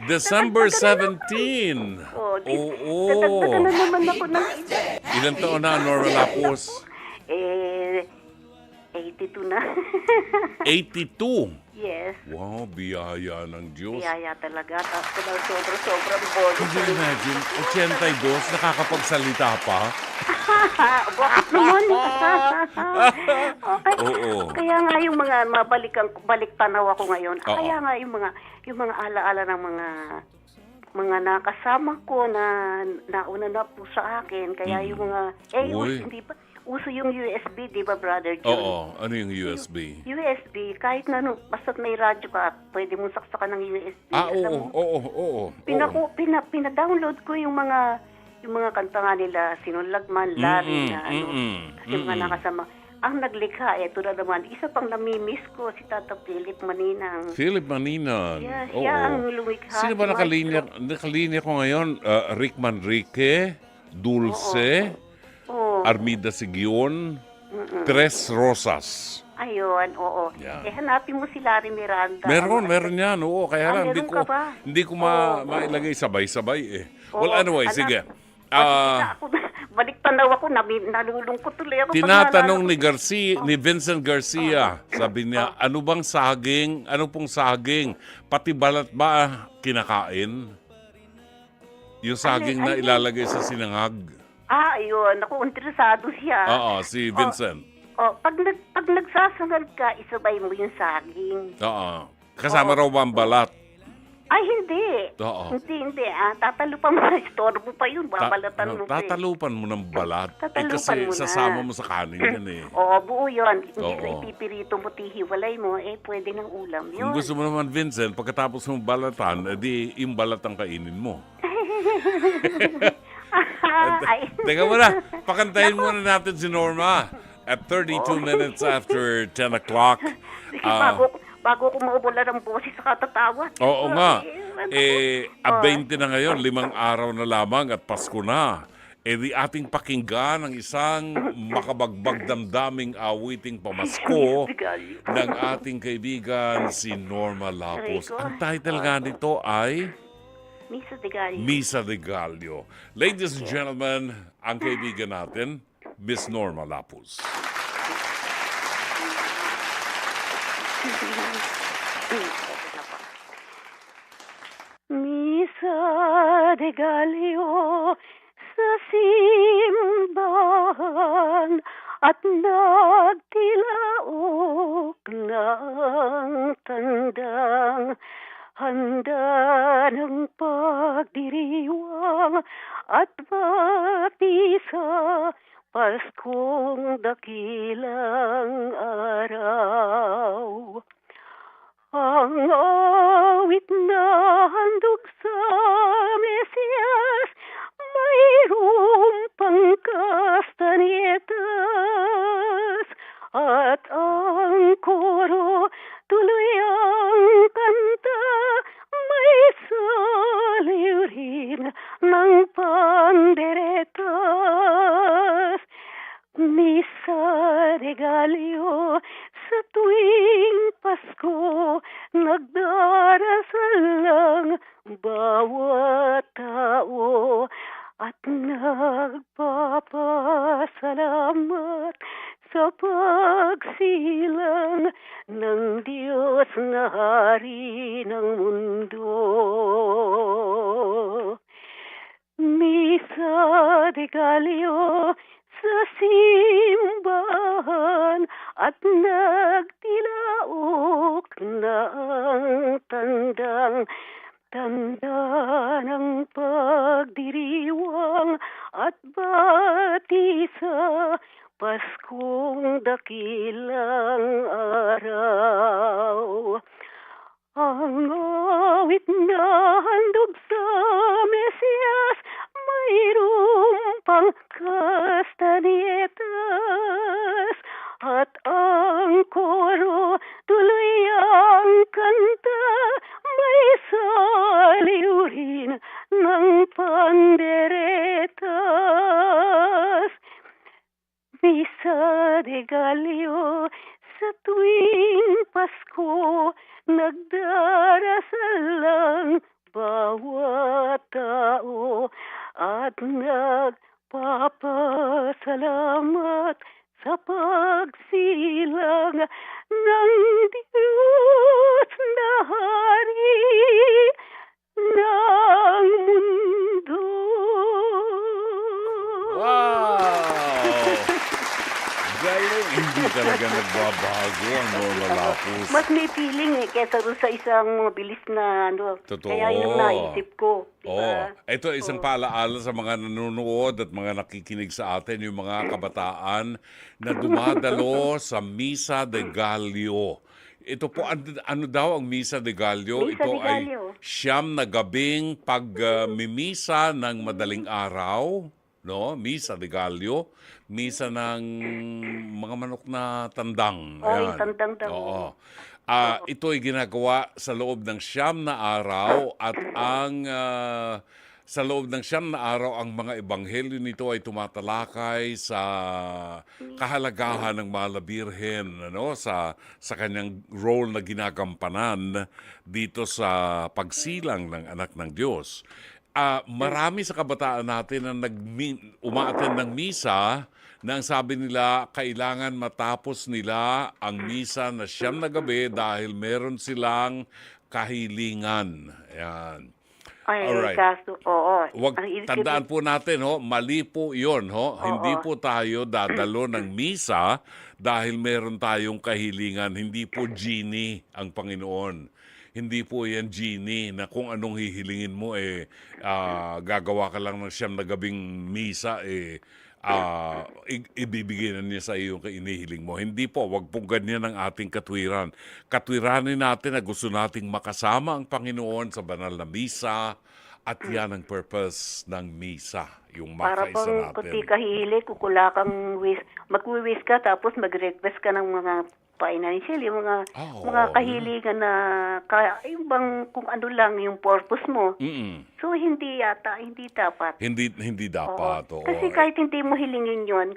December 17. Nadagdagan na naman ako ng edad. Ilan taon na, Norma Lapus? 82 na. 82. Yes. Wow, biyaya ng Diyos. Biyaya talaga. Tapos sobrang bolo. Could you imagine, 82, nakakapagsalita pa? Bakit naman? Oo. Kaya nga yung mga balik tanaw ako ngayon. Oo. Kaya nga yung mga alaala ng mga nakasama ko na nauna na po sa akin. Kaya yung mga Uy. hindi ba uso yung USB, di ba, Brother John? Oo. Ano yung USB? USB, kahit na basta't may radyo ka, pwede mong saksakan ng USB. Alam mo? Oo. Pina-download ko yung mga kanta nga nila, Sinulagman, Larry, na kasi mga nakasama. Ang naglikha, eto na naman, isa pang namimiss ko, si Tata Philip Maninang. Philip Maninang. Yeah, Oo. siya ang lumikha. Sino ba nakalinya ko ngayon? Rick Manrique, Dulce, Armida Sigion, Tres Rosas. Ayun, oo. Yeah. Hanapin mo si Larry Miranda. Meron yan. Oo, kaya lang meron ka ba? hindi ko mailagay sabay-sabay eh. Well, Oo, anyway, anak. sige. Balik tanaw ako, nalulungkot tuloy ako. Tinatanong ni Vincent Garcia, sabi niya, ano pong saging? Pati balat ba kinakain? Yung saging na ilalagay sa sinangag. Ayun. Naku, interesado siya. Oo, si Vincent. Pag nagsasangag ka, isabay mo yung saging. Oo. Kasama raw ba ang balat? Ay, hindi. Oo. Hindi. Tatalupan mo na, istorbo pa yun. Babalatan mo pa eh. Tatalupan mo ng balat. Tatalupan Kasi mo na. sasama mo sa kanin yan eh. Oo, buo yun. Hindi Oo. na ipipirito mo, tihiwalay mo, pwede ng ulam yun. Kung gusto mo naman, Vincent, pagkatapos mong balatan, edi yung balat ang kainin mo. Teka muna, pakantayin muna natin si Norma at 32 minutes after 10 o'clock. Sige, bago ko maubula ng boses sa katatawat. Oo nga. 20 na ngayon, 5 araw na lamang at Pasko na. Di ating pakinggan ang isang makabagbag damdaming awiting pamasko ng ating kaibigan si Norma Lapus. Ang title nga nito ay Misa de Gallo. Misa de Gallo. Ladies and gentlemen, ang kaibigan natin, Miss Norma Lapus. Misa de Gallo sa simbahan at nagtilaok ng tandang handa ng pagdiriwang at bati sa Paskong dakilang araw. Ang awit na nagdarasal lang bawat tao at nagpapasalamat sa pagsilang ng Diyos na hari ng mundo. Misa de Gallo sa simbahan at nagtilaok na ang tanda ng pagdiriwang at bati sa Paskong dakilang araw. Ang awit na handog sa Mesiyas, mayroong pang kastanietas, at ang koro tuloy ang kanta, may saliw rin ng panderetas. Misa de Gallo sa tuwing Pasko, nagdarasal lang bawat tao at nagpapasalamat sa pagsilang ng Diyos na hari ng mundo. Wow! Galing, hindi talaga nagbabago ang Norma Lapus. Mas may feeling kesa doon sa isang mabilis na Totoo. Kaya yung naisip ko. Oo. Diba? Ito isang paalaala sa mga nanonood at mga nakikinig sa atin, yung mga kabataan na dumadalo sa Misa de Gallo. Ito po, ano daw ang Misa de Gallo? Misa Ito de ay Gallo. siyam na gabing pagmimisa ng madaling araw. No? Misa de Gallo. Misa ng mga manok na tandang. Oo, Ayan. yung tandang daw. Oo. Ito ay ginagawa sa loob ng siyam na araw at sa loob ng siyam na araw ang mga ebanghelyo nito ay tumatalakay sa kahalagahan ng Mahal na Birhen, sa kanyang role na ginagampanan dito sa pagsilang ng anak ng Diyos. Marami sa kabataan natin na umaattend ng misa na ang sabi nila, kailangan matapos nila ang misa na siyam na gabi dahil meron silang kahilingan. Ayan. Ay, Alright. kaso, oo. Tandaan po natin, mali po yun. Hindi po tayo dadalo ng misa dahil meron tayong kahilingan. Hindi po genie ang Panginoon. Hindi po yan genie na kung anong hihilingin mo, gagawa ka lang ng siyam na gabing misa, ibibigay na niya sa iyo yung inihiling mo. Hindi po, wag pong ganyan ang ating katwiran. Katwiranin natin na gusto nating makasama ang Panginoon sa banal na misa at yan ang purpose ng misa, yung Para makaisa bang natin. kunti kahili, kukula kang mag-wish ka, tapos mag-request ka ng mga financial, yung mga kahilingan na, yung bang kung ano lang yung purpose mo. So, hindi dapat. Hindi dapat. Oo. Kasi kahit hindi mo hilingin yun,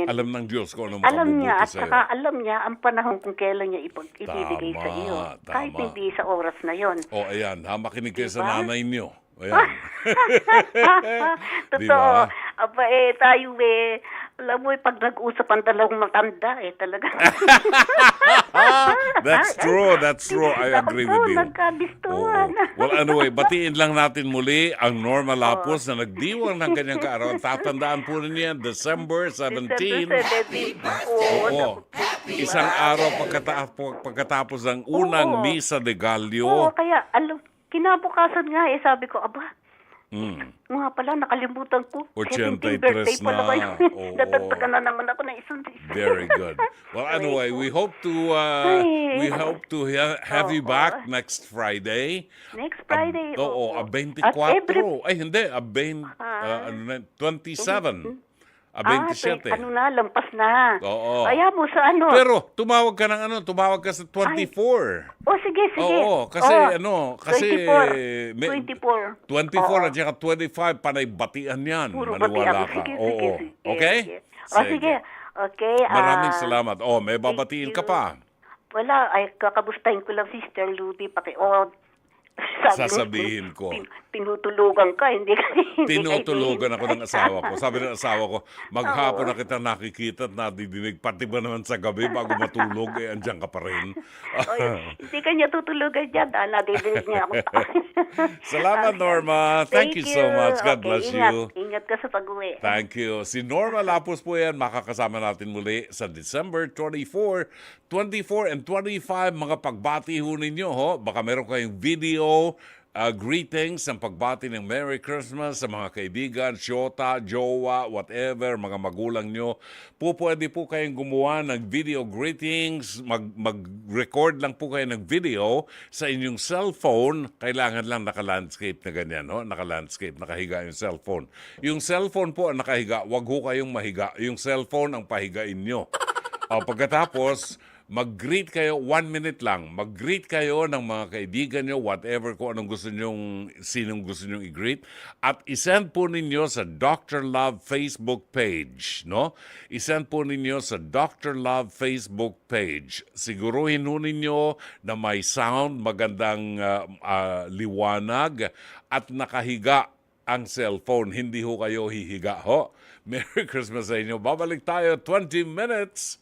Alam ng Diyos kung ano alam niya, makabubuti at sa'yo. saka alam niya ang panahon kung kailan niya ibibigay sa iyo. Tama. Kahit hindi sa oras na yon. Ayan, makinig kayo sa Diba? nanay niyo. Ayan. Totoo. Diba? Aba, tayo alam mo, pag nag-usap ang dalawang matanda, talaga. That's true. I agree with you. Nagkabistuhan. Oo. Well, anyway, batiin lang natin muli ang Norma Lapus na nagdiwang ng kanyang kaarawan. Tatandaan po ninyo yan, December 17. Oo. Isang araw pagkatapos ng unang Misa de Gallo. Oo, kaya, kinabukasan nga, sabi ko, nga pala, nakalimutan ko. 83 birthday pala na. kayo. Oo. Natagtagan na naman ako ng isang. Very good. Well, anyway, we hope to have you back next Friday. Next Friday. Oo, 24. Ay, hindi. 27. 27. Lampas na. Oo. Kaya mo sa Pero tumawag ka sa 24. Sige. Oo, kasi 24. 24 at saka 25 panay batian yan. Puro Maniwala batian. ka. Sige. Okay? Sige. Okay. Maraming salamat. May babatiin ka pa. Wala, ay kakabustahin ko lang Sister Ludi Sasabihin ko. Tinutulugan ka, hindi ka. Tinutulugan ako ng asawa ko. Sabi ng asawa ko, maghapon na kita nakikita at nadidinig, pati ba naman sa gabi bago matulog, andyan ka pa rin. Hindi ka niya tutulugan dyan, nadidinig niya ako. Salamat, Norma. Thank you so much. God Okay, bless ingat. you. Ingat ka sa pag-uwi. Thank you. Si Norma Lapus po yan, makakasama natin muli sa December 24, 24 and 25. Mga pagbati ho ninyo, ho. Baka meron kayong video, greetings ng pagbati ng Merry Christmas sa mga kaibigan, syota, jowa, whatever, mga magulang nyo. Pwede po kayong gumawa ng video greetings, mag-record lang po kayo ng video sa inyong cellphone. Kailangan lang naka-landscape na ganyan, no? Naka-landscape, nakahiga yung cellphone. Yung cellphone po ang nakahiga, wag ho kayong mahiga. Yung cellphone ang pahigain nyo. Pagkatapos, mag-greet kayo, 1 minute lang. Mag-greet kayo ng mga kaibigan nyo, whatever, kung anong gusto nyong, sinong gusto nyong i-greet. At isend po ninyo sa Dr. Love Facebook page, no? Isend po ninyo sa Dr. Love Facebook page. Siguruhin ho ninyo na may sound, magandang liwanag, at nakahiga ang cellphone. Hindi ho kayo hihiga, ho. Merry Christmas sa inyo. Babalik tayo 20 minutes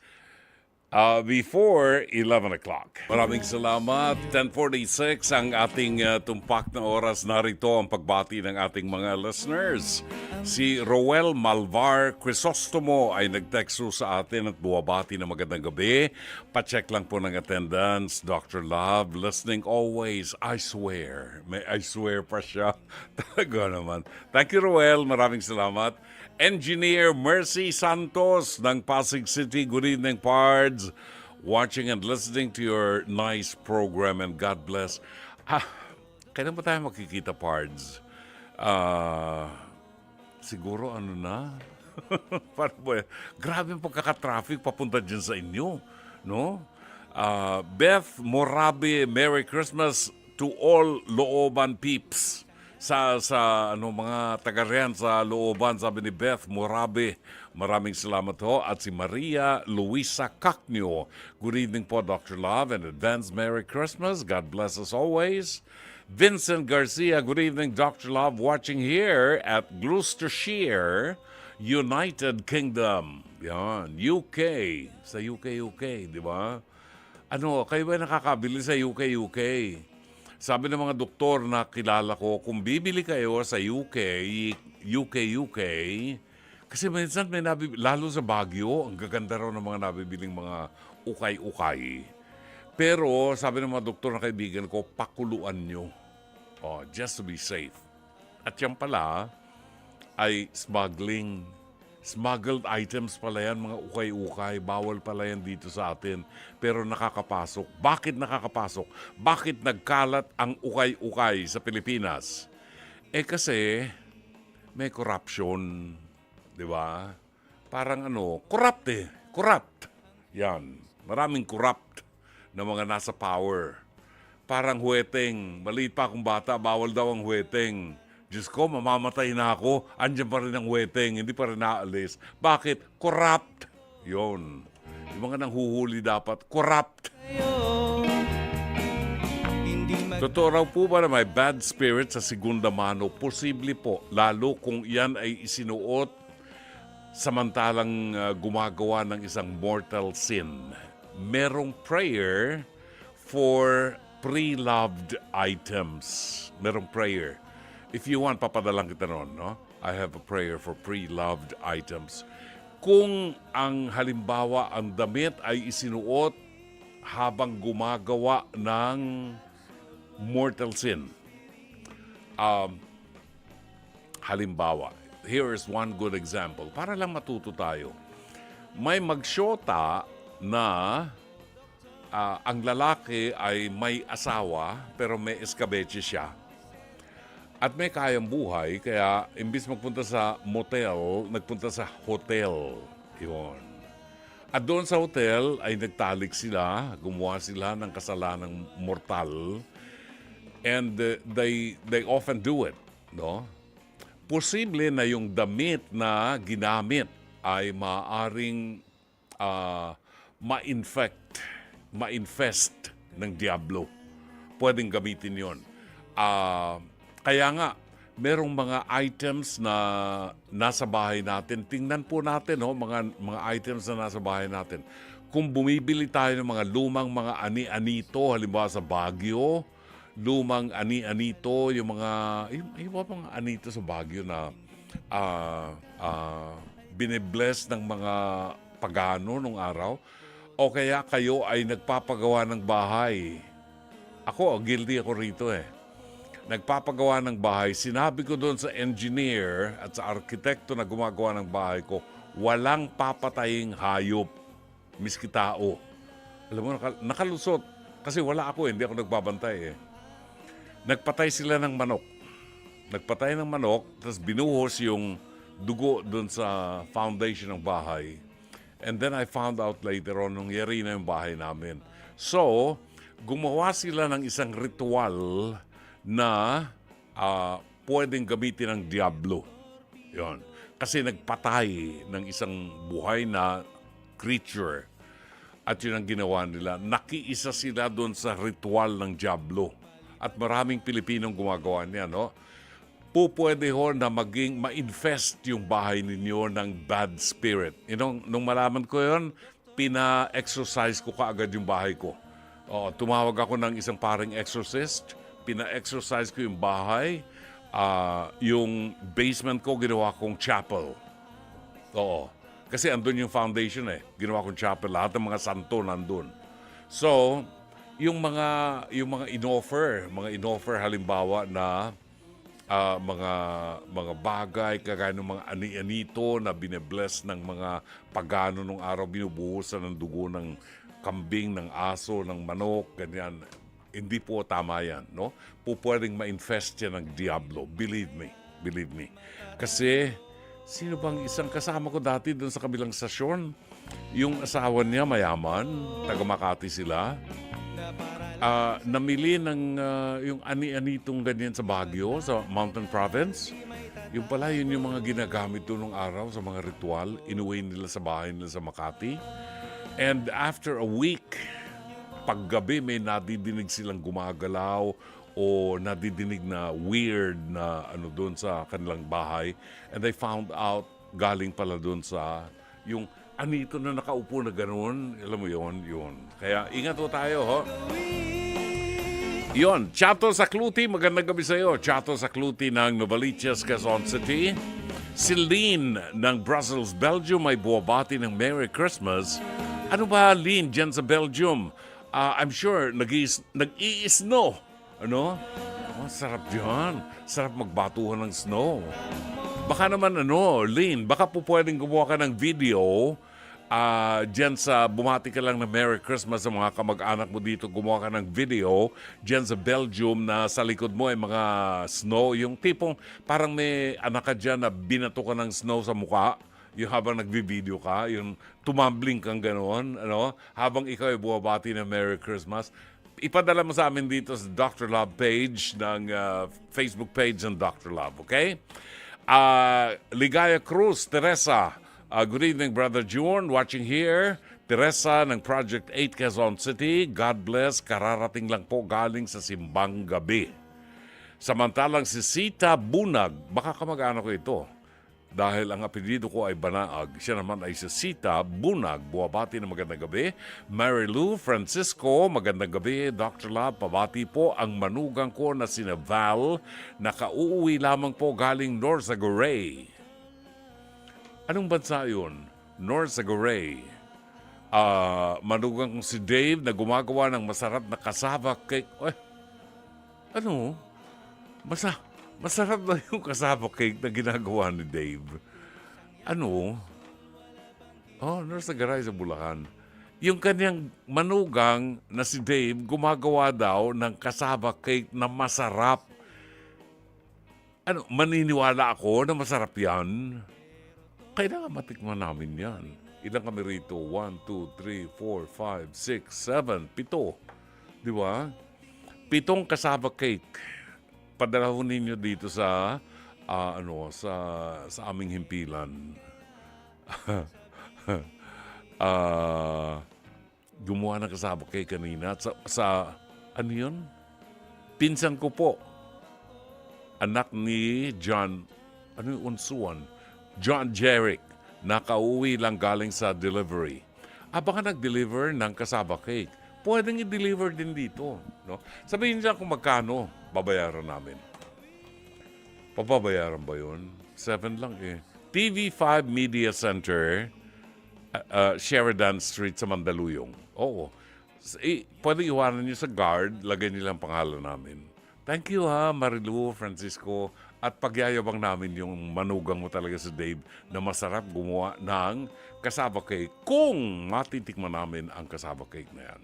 before 11 o'clock. Maraming salamat. 10:46 ang ating tumpak na oras. Narito ang pagbati ng ating mga listeners. Si Roel Malvar Crisostomo ay nag-texto sa atin at buwabati na magandang gabi. Pa-check lang po ng attendance. Dr. Love, listening always. I swear. May I swear pa siya. Talaga naman. Thank you, Roel. Maraming salamat. Engineer Mercy Santos ng Pasig City. Good evening, Pards. Watching and listening to your nice program and God bless. Kailan ba tayo makikita, Pards? Siguro ano na? Grabe ang pagkaka-traffic papunta dyan sa inyo. No? Beth Morabe, Merry Christmas to all Looban peeps. Sa mga taga riyan sa Looban, sabi ni Beth Morabe. Maraming salamat ho. At si Maria Luisa Cacnio. Good evening po, Dr. Love, and advance Merry Christmas. God bless us always. Vincent Garcia, good evening, Dr. Love, watching here at Gloucestershire, United Kingdom. Yan, UK. Sa UK, di ba? Kayo ba nakakabili sa UK? Sabi ng mga doktor na kilala ko, kung bibili kayo sa UK, kasi minsan may lalo sa Baguio, ang gaganda raw ng mga nabibiling mga ukay-ukay. Pero sabi ng mga doktor na kaibigan ko, pakuluan nyo. Just to be safe. At yan pala ay smuggling. Smuggled items pala yan, mga ukay-ukay. Bawal pala yan dito sa atin. Pero nakakapasok. Bakit nakakapasok? Bakit nagkalat ang ukay-ukay sa Pilipinas? Kasi may corruption. Di ba? Parang corrupt eh. Corrupt. Yan. Maraming corrupt na mga nasa power. Parang huweteng. Maliit pa akong bata, bawal daw ang huweteng. Diyos ko, mamamatay na ako. Andiyan pa rin ang weteng, hindi pa rin naalis. Bakit? Corrupt. Yun. Yung mga nanghuhuli dapat, corrupt. Totoo raw po ba na may bad spirit sa segunda mano? Posible po. Lalo kung yan ay isinuot samantalang gumagawa ng isang mortal sin. Merong prayer for pre-loved items. Merong prayer. If you want, papadalang kita noon, no? I have a prayer for pre-loved items. Kung ang halimbawa, ang damit ay isinuot habang gumagawa ng mortal sin. Halimbawa, here is one good example. Para lang matuto tayo. May magsyota na ang lalaki ay may asawa pero may escabeche siya. At may kayang buhay, kaya imbis magpunta sa motel, nagpunta sa hotel. Yun. At doon sa hotel ay nagtalik sila, gumawa sila ng kasalanang mortal. And they often do it, no? Posible na yung damit na ginamit ay maaaring ma-infect ma-infest ng diablo. Pwedeng gamitin yon. Kaya nga, merong mga items na nasa bahay natin. Tingnan po natin, mga items na nasa bahay natin. Kung bumibili tayo ng mga lumang mga ani-anito, halimbawa sa Baguio, lumang ani-anito, yung mga anito sa Baguio na binibless ng mga pagano nung araw, o kaya kayo ay nagpapagawa ng bahay. Ako, guilty ako rito Nagpapagawa ng bahay, sinabi ko doon sa engineer at sa arkitekto na gumagawa ng bahay ko, walang papataying hayop, miski tao. Alam mo, nakalusot. Kasi wala ako, hindi ako nagbabantay Nagpatay sila ng manok. Nagpatay ng manok, tapos binuhos yung dugo doon sa foundation ng bahay. And then I found out later on, nangyari na yung bahay namin. So, gumawa sila ng isang ritual na pwedeng gamitin ng diablo. Yon. Kasi nagpatay ng isang buhay na creature. At yun ang ginawa nila. Nakiisa sila doon sa ritual ng diablo. At maraming Pilipinong gumagawa niya, pwede na maging ma-infest yung bahay ninyo ng bad spirit. Nung malaman ko yun, pina-exorcise ko kaagad yung bahay ko. Tumawag ako ng isang paring exorcist, pina-exorcise ko yung bahay, yung basement ko ginawa kong chapel. Kasi andun yung foundation Ginawa kong chapel, lahat ng mga santo nandun. So, yung mga in-offer halimbawa na mga bagay, kagaya ng mga ani-anito na binebless ng mga pagano nung araw, binubuhusan ng dugo ng kambing, ng aso, ng manok, ganyan. Hindi po tama yan, Pwedeng ma-infest yan ng diablo. Believe me. Kasi, sino bang isang kasama ko dati doon sa kabilang stasyon? Yung asawa niya mayaman, taga Makati sila. Namili ng yung ani-anitong ganyan sa Baguio, sa Mountain Province. Yung pala, yun yung mga ginagamit doon nung araw sa mga ritual. Inuwi nila sa bahay nila sa Makati. And after a week, paggabi may nadidinig silang gumagalaw o nadidinig na weird na doon sa kanilang bahay. And they found out, galing pala doon sa yung anito na nakaupo na gano'n. Alam mo yun. Kaya ingat po tayo, Yon, Chato Sakluti, magandang gabi sa iyo. Chato Sakluti ng Novaliches, Quezon City. Si Lynn ng Brussels, Belgium ay buwabati ng Merry Christmas. Ano ba, Lynn, dyan sa Belgium? I'm sure nag-i-snow. Sarap dyan. Sarap magbatuhan ng snow. Baka naman Lynn, baka po pwedeng gumawa ka ng video dyan sa bumati ka lang na Merry Christmas sa mga kamag-anak mo dito, gumawa ka ng video dyan sa Belgium na sa likod mo ay mga snow. Yung tipong parang may anak ka dyan na binato ka ng snow sa mukha. Yung habang nagbi-video ka, yung tumambling kang gano'n, habang ikaw ay buwabati ng Merry Christmas. Ipadala mo sa amin dito sa Dr. Love page ng Facebook page ng Dr. Love, okay? Ligaya Cruz, Teresa. Good evening, Brother June. Watching here. Teresa ng Project 8 Quezon City. God bless. Kararating lang po galing sa simbang gabi. Samantalang si Sita Bunag, baka kamag-anak ko ito. Dahil ang apelyido ko ay Banaag, siya naman ay si Sita Bunag. Buwabati na magandang gabi. Mary Lou Francisco, magandang gabi. Dr. Love, pabati po ang manugang ko na sina Val, nakauuwi lamang po galing North Zaguray. Anong bansa yun? North Zaguray. Manugang kong si Dave na gumagawa ng masarap na cassava cake. Masarap na yung cassava cake na ginagawa ni Dave. North Zaguray sa Bulacan. Yung kanyang manugang na si Dave, gumagawa daw ng cassava cake na masarap. Maniniwala ako na masarap yan? Kailangan matikman namin yan. Ilang kami rito? 1, 2, 3, 4, 5, 6, 7, 7. Di ba? 7 cassava cake. Padala ho ninyo dito sa aming himpilan. gumawa ng kasama kay kanina sa ano yun? Pinsan ko po. Anak ni John, ano yung unsuan? John Jerick. Nakauwi lang galing sa delivery. Baka nag-deliver ng kasama cake. Pwedeng i-deliver din dito. No? Sabihin niya kung magkano, babayaran namin. Papabayaran ba yun? 7 lang eh. TV5 Media Center, Sheridan Street sa Mandaluyong. Oo. Pwede iwanan niyo sa guard, lagay nilang pangalan namin. Thank you ha, Marilu, Francisco. At pagyayabang namin yung manugang mo talaga si Dave na masarap gumawa ng cassava cake kung matitikman namin ang cassava cake na yan.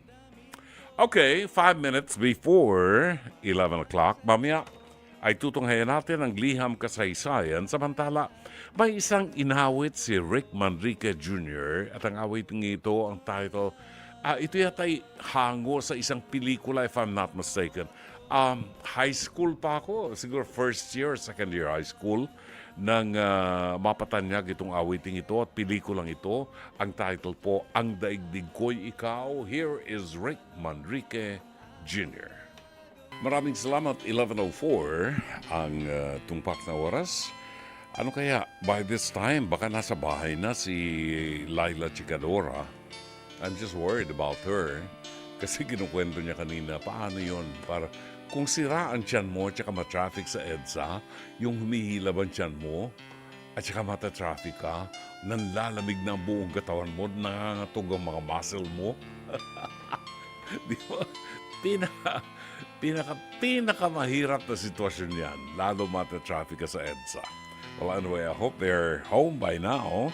Okay, 5 minutes before 11 o'clock. Mamaya ay tutunghayan natin ang liham kasaysayan. Samantala, may isang inawit si Rick Manrique Jr. At ang awiting ito, ang title, ito yata ay hango sa isang pelikula if I'm not mistaken. High school pa ako, siguro first year, second year high school, nang mapatanyag itong awiting ito at pelikulang ito. Ang title po, Ang Daigdig Ko'y Ikaw. Here is Rick Manrique Jr. Maraming salamat, 11:04 ang tungpak na oras. Ano kaya, by this time, baka nasa bahay na si Laila Chicadora. I'm just worried about her. Kasi kinukwento niya kanina, paano yon para kung sira ang tiyan mo at saka ma-traffic sa EDSA, yung humihilab ang tiyan mo at saka mata-traffic ka, nanlalamig na ang buong katawan mo, nangangatog ang mga muscle mo. Di ba? Pinaka mahirap na sitwasyon yan, lalo mata-traffic ka sa EDSA. Well, anyway, I hope they're home by now.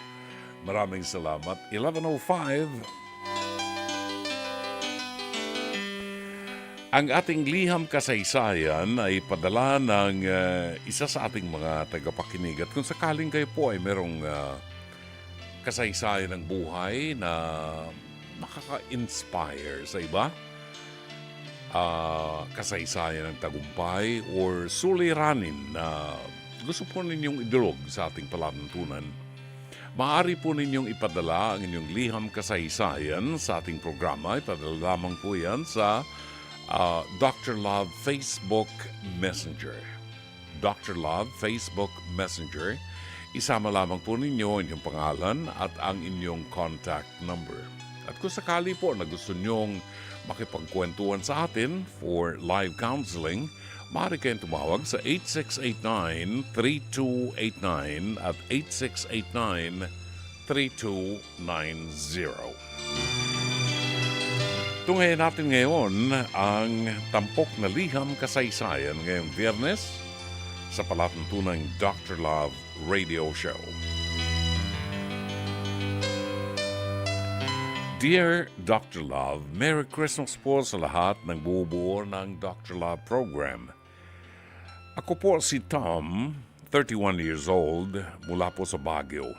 Maraming salamat. 11:05. Ang ating liham kasaysayan ay padala ng isa sa ating mga tagapakinig. At kung sakaling kayo po ay merong kasaysayan ng buhay na makaka-inspire sa iba, kasaysayan ng tagumpay or suliranin na gusto po ninyong idulog sa ating palatuntunan, maaari po ninyong ipadala ang inyong liham kasaysayan sa ating programa. Ipadala lamang po yan sa Dr. Love Facebook Messenger. Dr. Love Facebook Messenger. Isama lamang po ninyo inyong pangalan at ang inyong contact number. At kung sakali po na gusto nyong makipagkwentuhan sa atin for live counseling, maaari kayong tumawag sa 8689-3289 at 8689-3290. Tunghayan natin ngayon ang tampok na liham kasaysayan ngayong Biyernes sa palatuntunang Dr. Love Radio Show. Dear Dr. Love, Merry Christmas po sa lahat ng bubuo ng Dr. Love program. Ako po si Tom, 31 years old, mula po sa Baguio.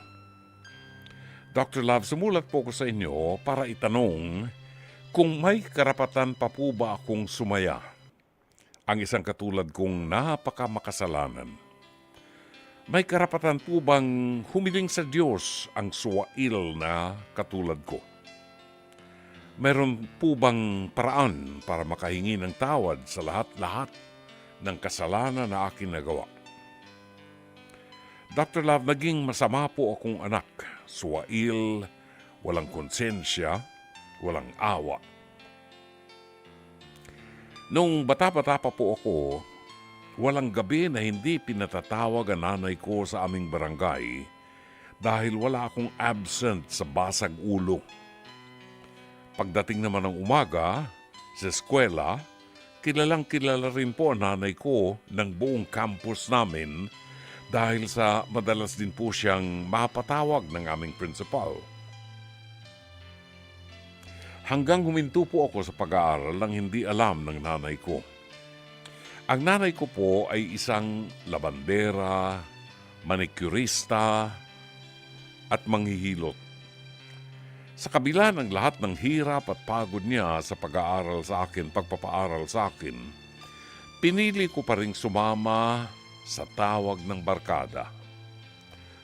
Dr. Love, sumulat po ko sa inyo para itanong kung may karapatan pa po ba akong sumaya ang isang katulad kong napakamakasalanan. May karapatan po bang humiling sa Diyos ang suwail na katulad ko? Meron po bang paraan para makahingi ng tawad sa lahat-lahat ng kasalanan na aking nagawa? Dr. Love, naging masama po akong anak, suwail, walang konsensya, walang awa. Nung bata-bata pa po ako, walang gabi na hindi pinatatawag ang nanay ko sa aming barangay dahil wala akong absent sa basag ulo. Pagdating naman ng umaga, sa eskwela, kilalang-kilala rin po ang nanay ko ng buong campus namin dahil sa madalas din po siyang mapatawag ng aming principal. Hanggang huminto po ako sa pag-aaral nang hindi alam ng nanay ko. Ang nanay ko po ay isang labandera, manicurista, at manghihilot. Sa kabila ng lahat ng hirap at pagod niya sa pag-aaral sa akin, pagpapaaral sa akin, pinili ko pa rin sumama sa tawag ng barkada.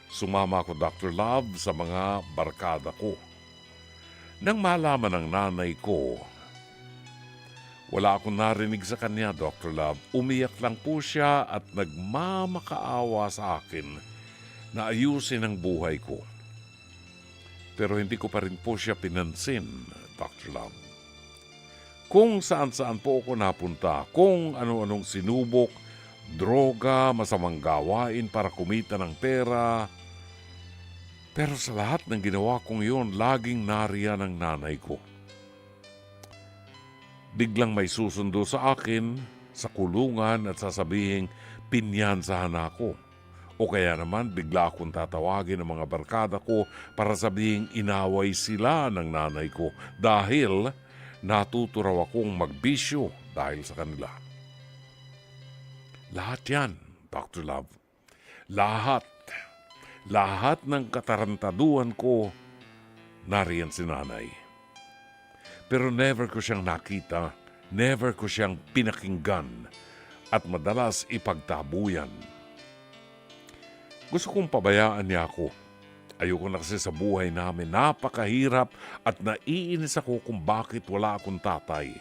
Sumama ako, Dr. Love, sa mga barkada ko. Nang malaman ng nanay ko, wala akong narinig sa kanya, Dr. Love. Umiyak lang po siya at nagmamakaawa sa akin na ayusin ang buhay ko. Pero hindi ko pa rin po siya pinansin, Dr. Love. Kung saan-saan po ako napunta, kung ano-anong sinubok, droga, masamang gawain para kumita ng pera. Pero sa lahat ng ginawa kong iyon, laging nariyan ang nanay ko. Biglang may susundo sa akin, sa kulungan at sasabihing pinyansahan ako. O kaya naman bigla akong tatawagin ng mga barkada ko para sabihing inaway sila ng nanay ko dahil natuto raw akong magbisyo dahil sa kanila. Lahat yan, Dr. Love. Lahat. Lahat ng katarantaduhan ko, nariyan si nanay. Pero never ko siyang nakita, never ko siyang pinakinggan, at madalas ipagtabuyan. Gusto kong pabayaan niya ako. Ayoko na kasi sa buhay namin, napakahirap at naiinis ako kung bakit wala akong tatay.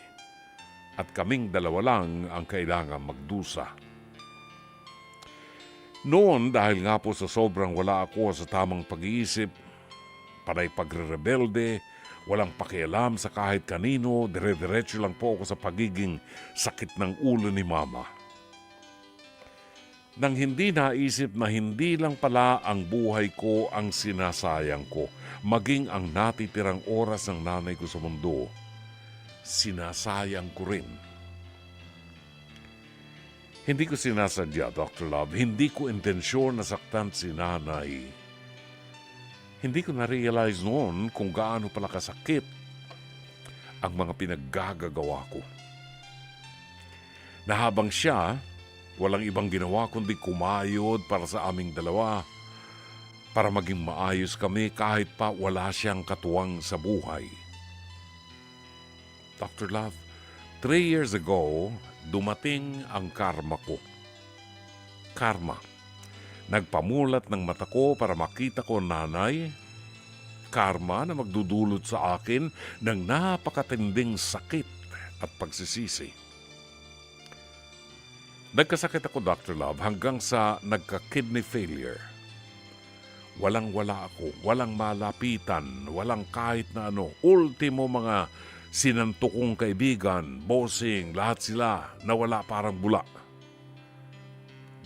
At kaming dalawa lang ang kailangan magdusa. Noon, dahil nga po sa sobrang wala ako sa tamang pag-iisip, panay pagre-rebelde, walang pakialam sa kahit kanino, dire-diretso lang po ako sa pagiging sakit ng ulo ni Mama. Nang hindi naisip na hindi lang pala ang buhay ko ang sinasayang ko, maging ang natitirang oras ng nanay ko sa mundo, sinasayang ko rin. Hindi ko sinasadya, Dr. Love. Hindi ko intensyon na saktan si nanay. Hindi ko na-realize noon kung gaano pala kasakit ang mga pinaggagawa ko. Na habang siya, walang ibang ginawa kundi kumayod para sa aming dalawa, para maging maayos kami kahit pa wala siyang katuwang sa buhay. Dr. Love, 3 years ago, dumating ang karma ko. Karma. Nagpamulat ng mata ko para makita ko nanay. Karma na magdudulot sa akin ng napakatinding sakit at pagsisisi. Nagkasakit ako, Dr. Love, hanggang sa nagka-kidney failure. Walang-wala ako, walang malapitan, walang kahit na ano. Ultimo mga sinanto kong kaibigan, bossing, lahat sila nawala parang bula.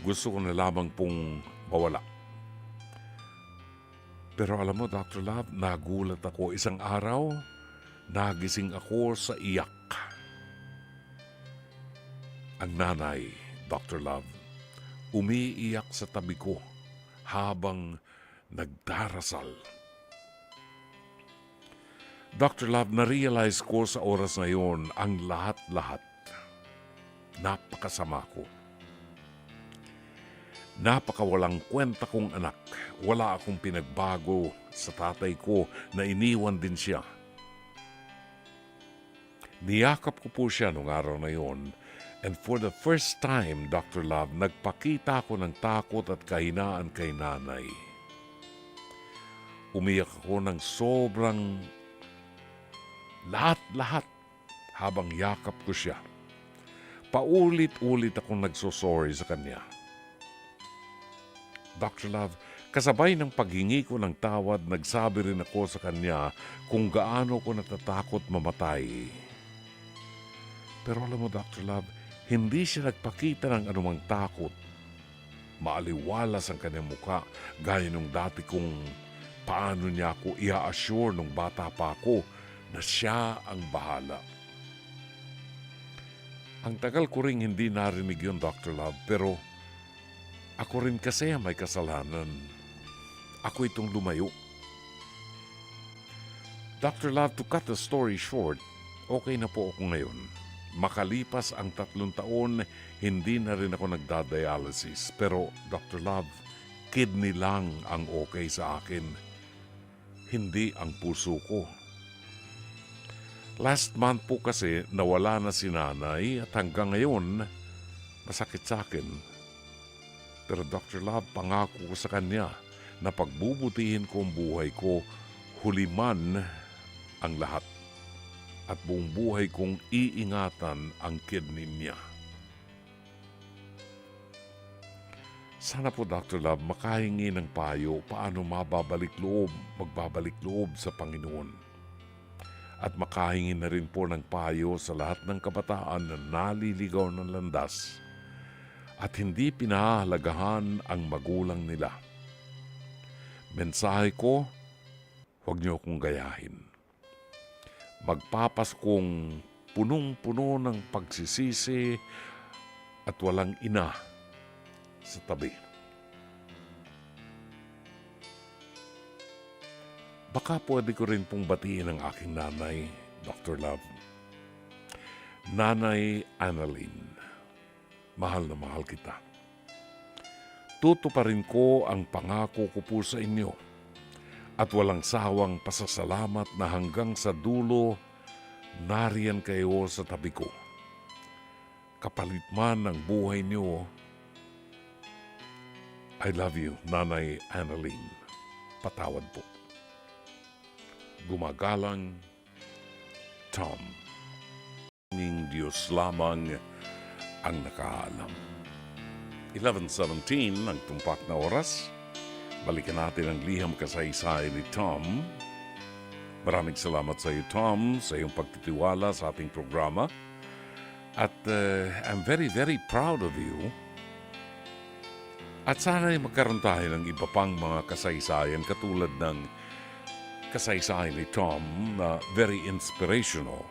Gusto ko na lamang pong mawala. Pero alam mo, Dr. Love, nagulat ako. Isang araw, nagising ako sa iyak. Ang nanay, Dr. Love, umiiyak sa tabi ko habang nagdarasal. Dr. Love, na-realize ko sa oras na yon ang lahat-lahat. Napakasama ko. Napakawalang kwenta kong anak. Wala akong pinagbago sa tatay ko na iniwan din siya. Niyakap ko po siya nung araw na yon. And for the first time, Dr. Love, nagpakita ko ng takot at kahinaan kay nanay. Umiyak ako ng sobrang lahat-lahat habang yakap ko siya. Paulit-ulit akong nagsosorry sa kanya. Dr. Love, kasabay ng paghingi ko ng tawad, nagsabi rin ako sa kanya kung gaano ko natatakot mamatay. Pero alam mo, Dr. Love, hindi siya nagpakita ng anumang takot. Maaliwalas ang kanyang mukha, gaya nung dati kung paano niya ako i-assure nung bata pa ako na siya ang bahala. Ang tagal ko rin hindi narinig yun, Dr. Love, pero ako rin kasi may kasalanan. Ako itong lumayo. Dr. Love, to cut the story short, okay na po ako ngayon. Makalipas ang 3 taon, hindi na rin ako nagda-dialysis. Pero, Dr. Love, kidney lang ang okay sa akin. Hindi ang puso ko. Last month po kasi nawala na si nanay at hanggang ngayon masakit sa akin. Pero Dr. Love, pangako ko sa kanya na pagbubutihin ko ang buhay ko, huli man ang lahat. At buong buhay kong iingatan ang kidney niya. Sana po, Dr. Love, makahingi ng payo paano magbabalik loob sa Panginoon. At makahingi na rin po ng payo sa lahat ng kabataan na naliligaw ng landas at hindi pinahahalagahan ang magulang nila. Mensahe ko, huwag niyo akong gayahin. Magpapaskong punong-puno ng pagsisisi at walang ina sa tabi. Baka pwede ko rin pong batiin ang aking nanay, Dr. Love. Nanay Annalyn, mahal na mahal kita. Tutuparin ko ang pangako ko po sa inyo at walang sawang pasasalamat na hanggang sa dulo nariyan kayo sa tabi ko. Kapalit man ng buhay niyo, I love you, Nanay Annalyn. Patawad po. Gumagalang, Tom. Ng Diyos lamang ang nakaalam. 11:17 ang tumpak na oras. Balikan natin ang liham kasaysayan ni Tom. Maraming salamat sa iyo, Tom, sa iyong pagtitiwala sa ating programa. At I'm very, very proud of you. At sana ay magkaroon tayo ng iba pang mga kasaysayan katulad ng kasaysayan ni Tom na very inspirational.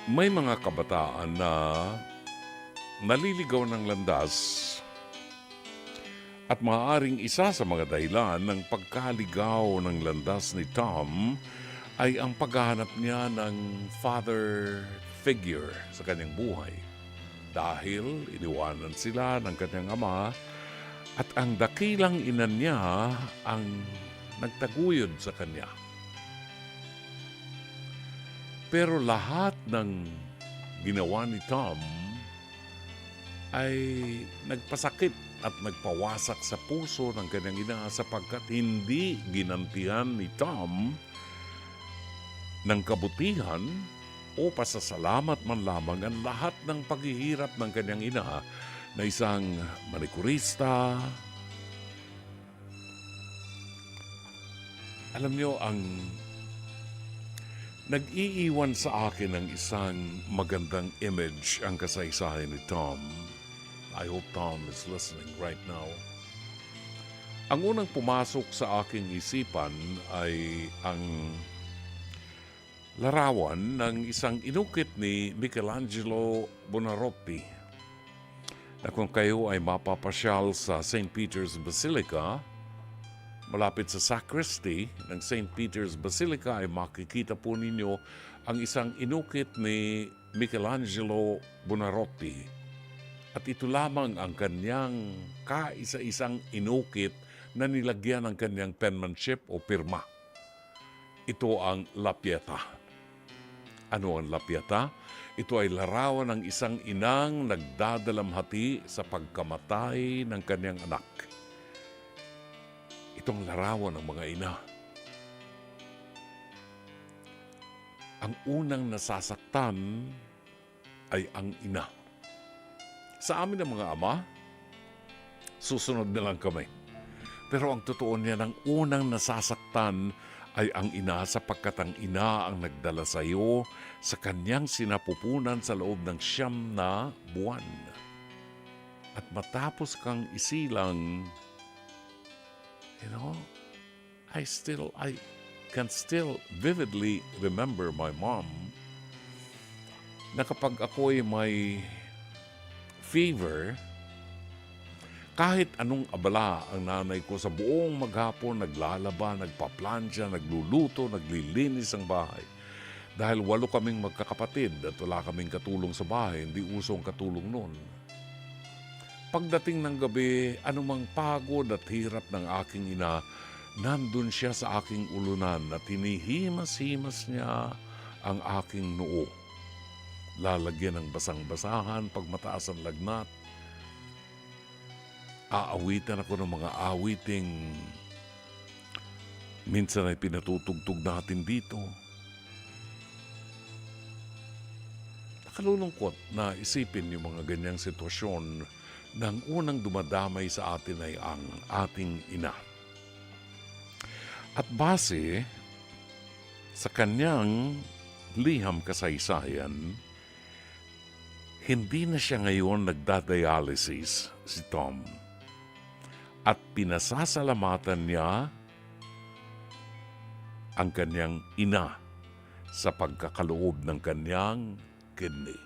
May mga kabataan na naliligaw ng landas at maaaring isa sa mga dahilan ng pagkaligaw ng landas ni Tom ay ang paghahanap niya ng father figure sa kanyang buhay. Dahil iniwanan sila ng kanyang ama at ang dakilang ina niya ang nagtaguyod sa kanya. Pero lahat ng ginawa ni Tom ay nagpasakit at nagpawasak sa puso ng kanyang ina sapagkat hindi ginantihan ni Tom ng kabutihan o pasasalamat man lamang ang lahat ng paghihirap ng kanyang ina na isang manikurista. Alam niyo, ang nag-iiwan sa akin ng isang magandang image ang kasaysayan ni Tom. I hope Tom is listening right now. Ang unang pumasok sa aking isipan ay ang larawan ng isang inukit ni Michelangelo Buonarroti na kung kayo ay mapapasyal sa St. Peter's Basilica, malapit sa sacristy ng St. Peter's Basilica ay makikita po ninyo ang isang inukit ni Michelangelo Buonarroti. At ito lamang ang kanyang kaisa-isang inukit na nilagyan ng kanyang penmanship o pirma. Ito ang La Pietà. Ano ang La Pietà? Ito ay larawan ng isang inang nagdadalamhati sa pagkamatay ng kanyang anak. Itong larawan ng mga ina. Ang unang nasasaktan ay ang ina. Sa amin ng mga ama, susunod na lang kami. Pero ang totoo niya, ng unang nasasaktan ay ang ina sapagkat ang ina ang nagdala sa iyo sa kanyang sinapupunan sa loob ng 9 na buwan. At matapos kang isilang, I can still vividly remember my mom na kapag ako'y may fever, kahit anong abala ang nanay ko sa buong maghapon, naglalaba, nagpaplansya, nagluluto, naglilinis ang bahay. Dahil 8 kaming magkakapatid at wala kaming katulong sa bahay, hindi usong katulong noon. Pagdating ng gabi, anumang pagod at hirap ng aking ina, nandun siya sa aking ulunan at hinihimas-himas niya ang aking noo. Lalagyan ng basang-basahan pag mataas ang lagnat. Aawitan ako ng mga awiting Minsan ay pinatutugtog natin dito. Nakalulungkot na isipin yung mga ganyang sitwasyon na ang unang dumadamay sa atin ay ang ating ina. At base sa kanyang liham kasaysayan, hindi na siya ngayon nagdadialysis si Tom. At pinasasalamatan niya ang kanyang ina sa pagkakaloob ng kanyang kidney.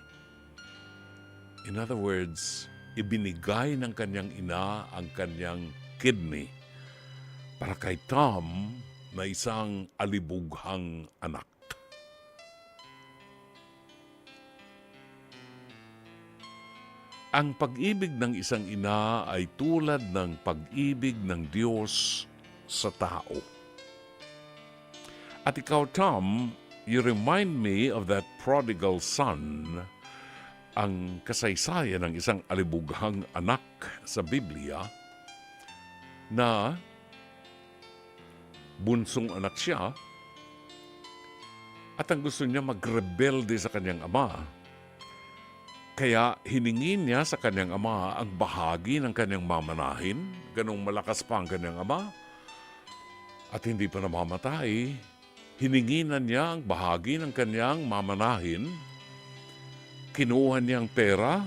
In other words, ibinigay ng kanyang ina ang kanyang kidney para kay Tom na isang alibughang anak. Ang pag-ibig ng isang ina ay tulad ng pag-ibig ng Diyos sa tao. At ikaw, Tom, you remind me of that prodigal son, ang kasaysayan ng isang alibughang anak sa Biblia na bunsong anak siya at ang gusto niya magrebelde sa kanyang ama. Kaya hiningi niya sa kanyang ama ang bahagi ng kanyang mamanahin, ganong malakas pa ang kanyang ama, at hindi pa namamatay. Hiningi na niya ang bahagi ng kanyang mamanahin, kinuha niyang pera,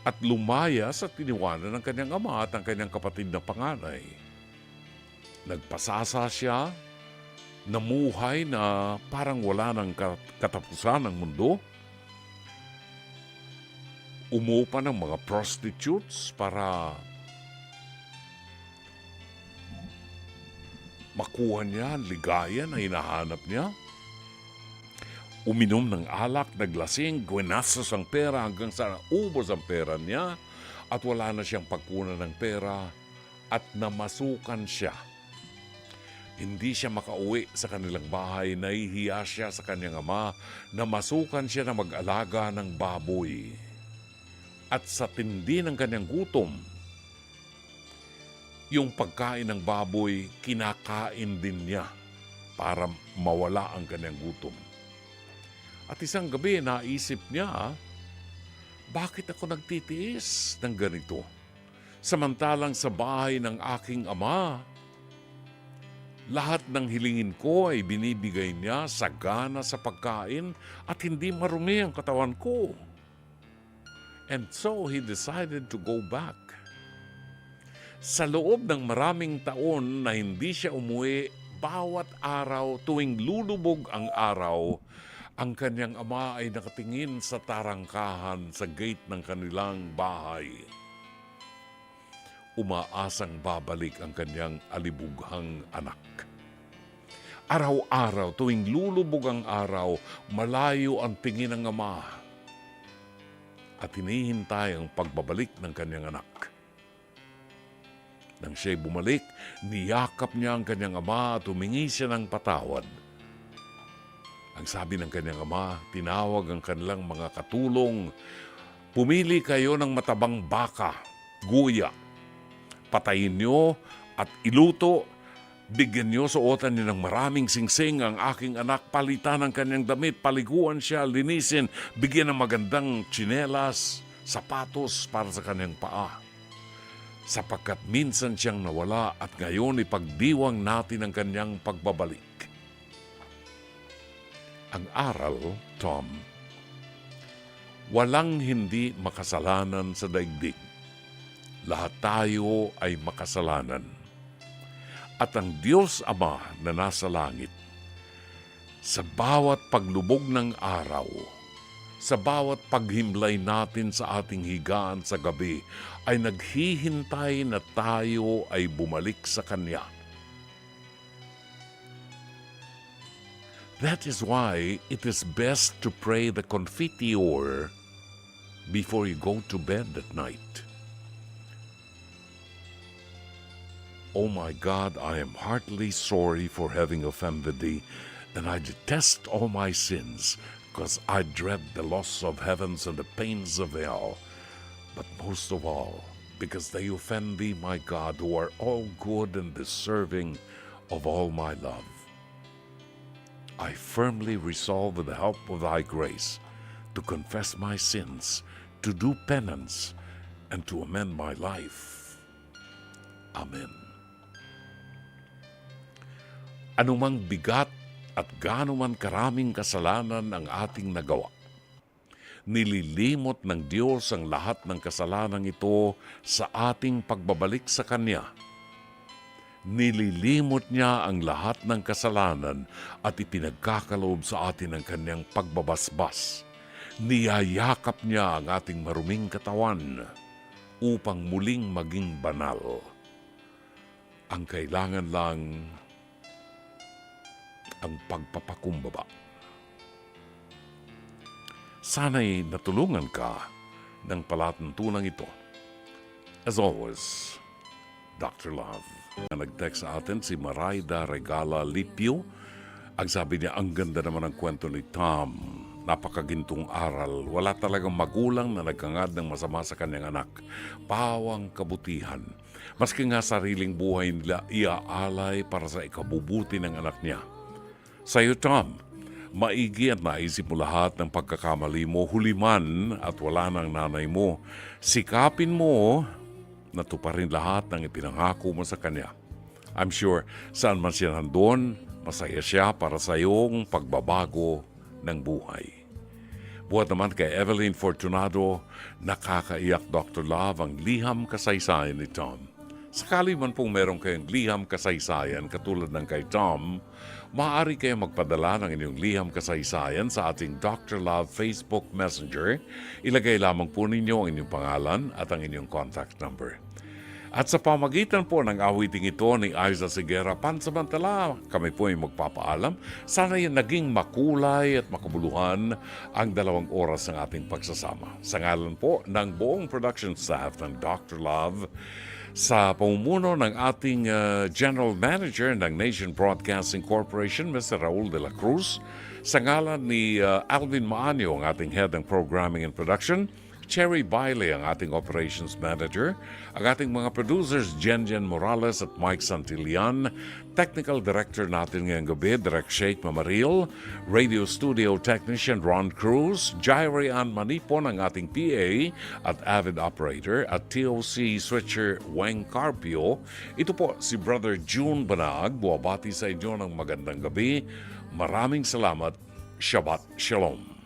at lumaya sa tiniwanan ng kanyang ama at ang kanyang kapatid na panganay. Nagpasasa siya, namuhay na parang wala ng katapusan ng mundo, umupa ng mga prostitutes para makuha niya ang ligaya na hinahanap niya. Uminom ng alak, naglasing, gwinastos ang pera hanggang sa ubos ang pera niya at wala na siyang pagkunan ng pera at namasukan siya. Hindi siya makauwi sa kanilang bahay, nahihiya siya sa kanyang ama, namasukan siya na mag-alaga ng baboy. At sa tindi ng kanyang gutom, yung pagkain ng baboy, kinakain din niya para mawala ang kanyang gutom. At isang gabi, naisip niya, bakit ako nagtitiis ng ganito? Samantalang sa bahay ng aking ama, lahat ng hilingin ko ay binibigay niya sagana sa pagkain at hindi marumi ang katawan ko. And so he decided to go back. Sa loob ng maraming taon na hindi siya umuwi, bawat araw tuwing lulubog ang araw, ang kanyang ama ay nakatingin sa tarangkahan sa gate ng kanilang bahay. Umaasang babalik ang kanyang alibughang anak. Araw-araw, tuwing lulubog ang araw, malayo ang tingin ng ama at hinihintay ang pagbabalik ng kanyang anak. Nang siya'y bumalik, niyakap niya ang kanyang ama at humingi siya ng patawad. Ang sabi ng kanyang ama, tinawag ang kanilang mga katulong, pumili kayo ng matabang baka, guya, patayin niyo at iluto, bigyan niyo suotan niyo ng maraming singsing ang aking anak, palitan ng kanyang damit, paliguan siya, linisin, bigyan ng magandang tsinelas, sapatos para sa kanyang paa. Sapagkat minsan siyang nawala at ngayon ipagdiwang natin ang kanyang pagbabalik. Ang aral, Tom, walang hindi makasalanan sa daigdig. Lahat tayo ay makasalanan. At ang Diyos Ama na nasa langit, sa bawat paglubog ng araw, sa bawat paghimlay natin sa ating higaan sa gabi, ay naghihintay na tayo ay bumalik sa Kanya. That is why it is best to pray the Confiteor before you go to bed at night. Oh my God, I am heartily sorry for having offended thee, and I detest all my sins, because I dread the loss of heavens and the pains of hell. But most of all, because they offend thee, my God, who are all good and deserving of all my love. I firmly resolve with the help of thy grace to confess my sins, to do penance, and to amend my life. Amen. Anumang bigat at gaano man karaming kasalanan ang ating nagawa, nililimot ng Diyos ang lahat ng kasalanan ito sa ating pagbabalik sa Kanya. Nililimot niya ang lahat ng kasalanan at ipinagkakaloob sa atin ang Kanyang pagbabasbas. Niyayakap niya ang ating maruming katawan upang muling maging banal. Ang kailangan lang ang pagpapakumbaba. Sana'y natulungan ka ng palatuntunan ito. As always, Dr. Love. Nag-text sa atin si Marayda Regala Lipio. Ang sabi niya, ang ganda naman ang kwento ni Tom. Napakagintong aral. Wala talagang magulang na nagkangad ng masama sa kanyang anak. Pawang kabutihan. Maski nga sariling buhay nila iaalay para sa ikabubuti ng anak niya. Sa iyo, Tom, maigi at naisip mo lahat ng pagkakamali mo, huliman at wala ng nanay mo. Sikapin mo na tuparin lahat ng ipinangako mo sa kanya. I'm sure saan man siya nandun, masaya siya para sa iyong pagbabago ng buhay. Buhat naman kay Evelyn Fortunado, nakakaiyak Dr. Love ang liham kasaysayan ni Tom. Sakali man pong meron kayong liham kasaysayan katulad ng kay Tom, maaari kayo magpadala ng inyong liham kasaysayan sa ating Dr. Love Facebook Messenger. Ilagay lamang po ninyo ang inyong pangalan at ang inyong contact number. At sa pamagitan po ng awiting ito ni Aiza Sigera, pansamantala kami po ay magpapaalam. Sana yung naging makulay at makabuluhan ang 2 oras ng ating pagsasama. Sa ngalan po ng buong production staff ng Dr. Love, sa pamumuno ng ating General Manager ng Nation Broadcasting Corporation, Mr. Raul de la Cruz, sa ngalan ni Alvin Maanyo, ang ating Head ng Programming and Production, Cherry Bailey, ang ating Operations Manager, ang ating mga producers, Jenjen Morales at Mike Santillan, Technical Director natin ngayong gabi, Direk Sheikh Mamaril, Radio Studio Technician Ron Cruz, Jairi Ann Manipon, ang ating PA at Avid Operator, at TOC Switcher Weng Carpio. Ito po si Brother June Banag, buwabati sa inyo ng magandang gabi. Maraming salamat. Shabbat Shalom.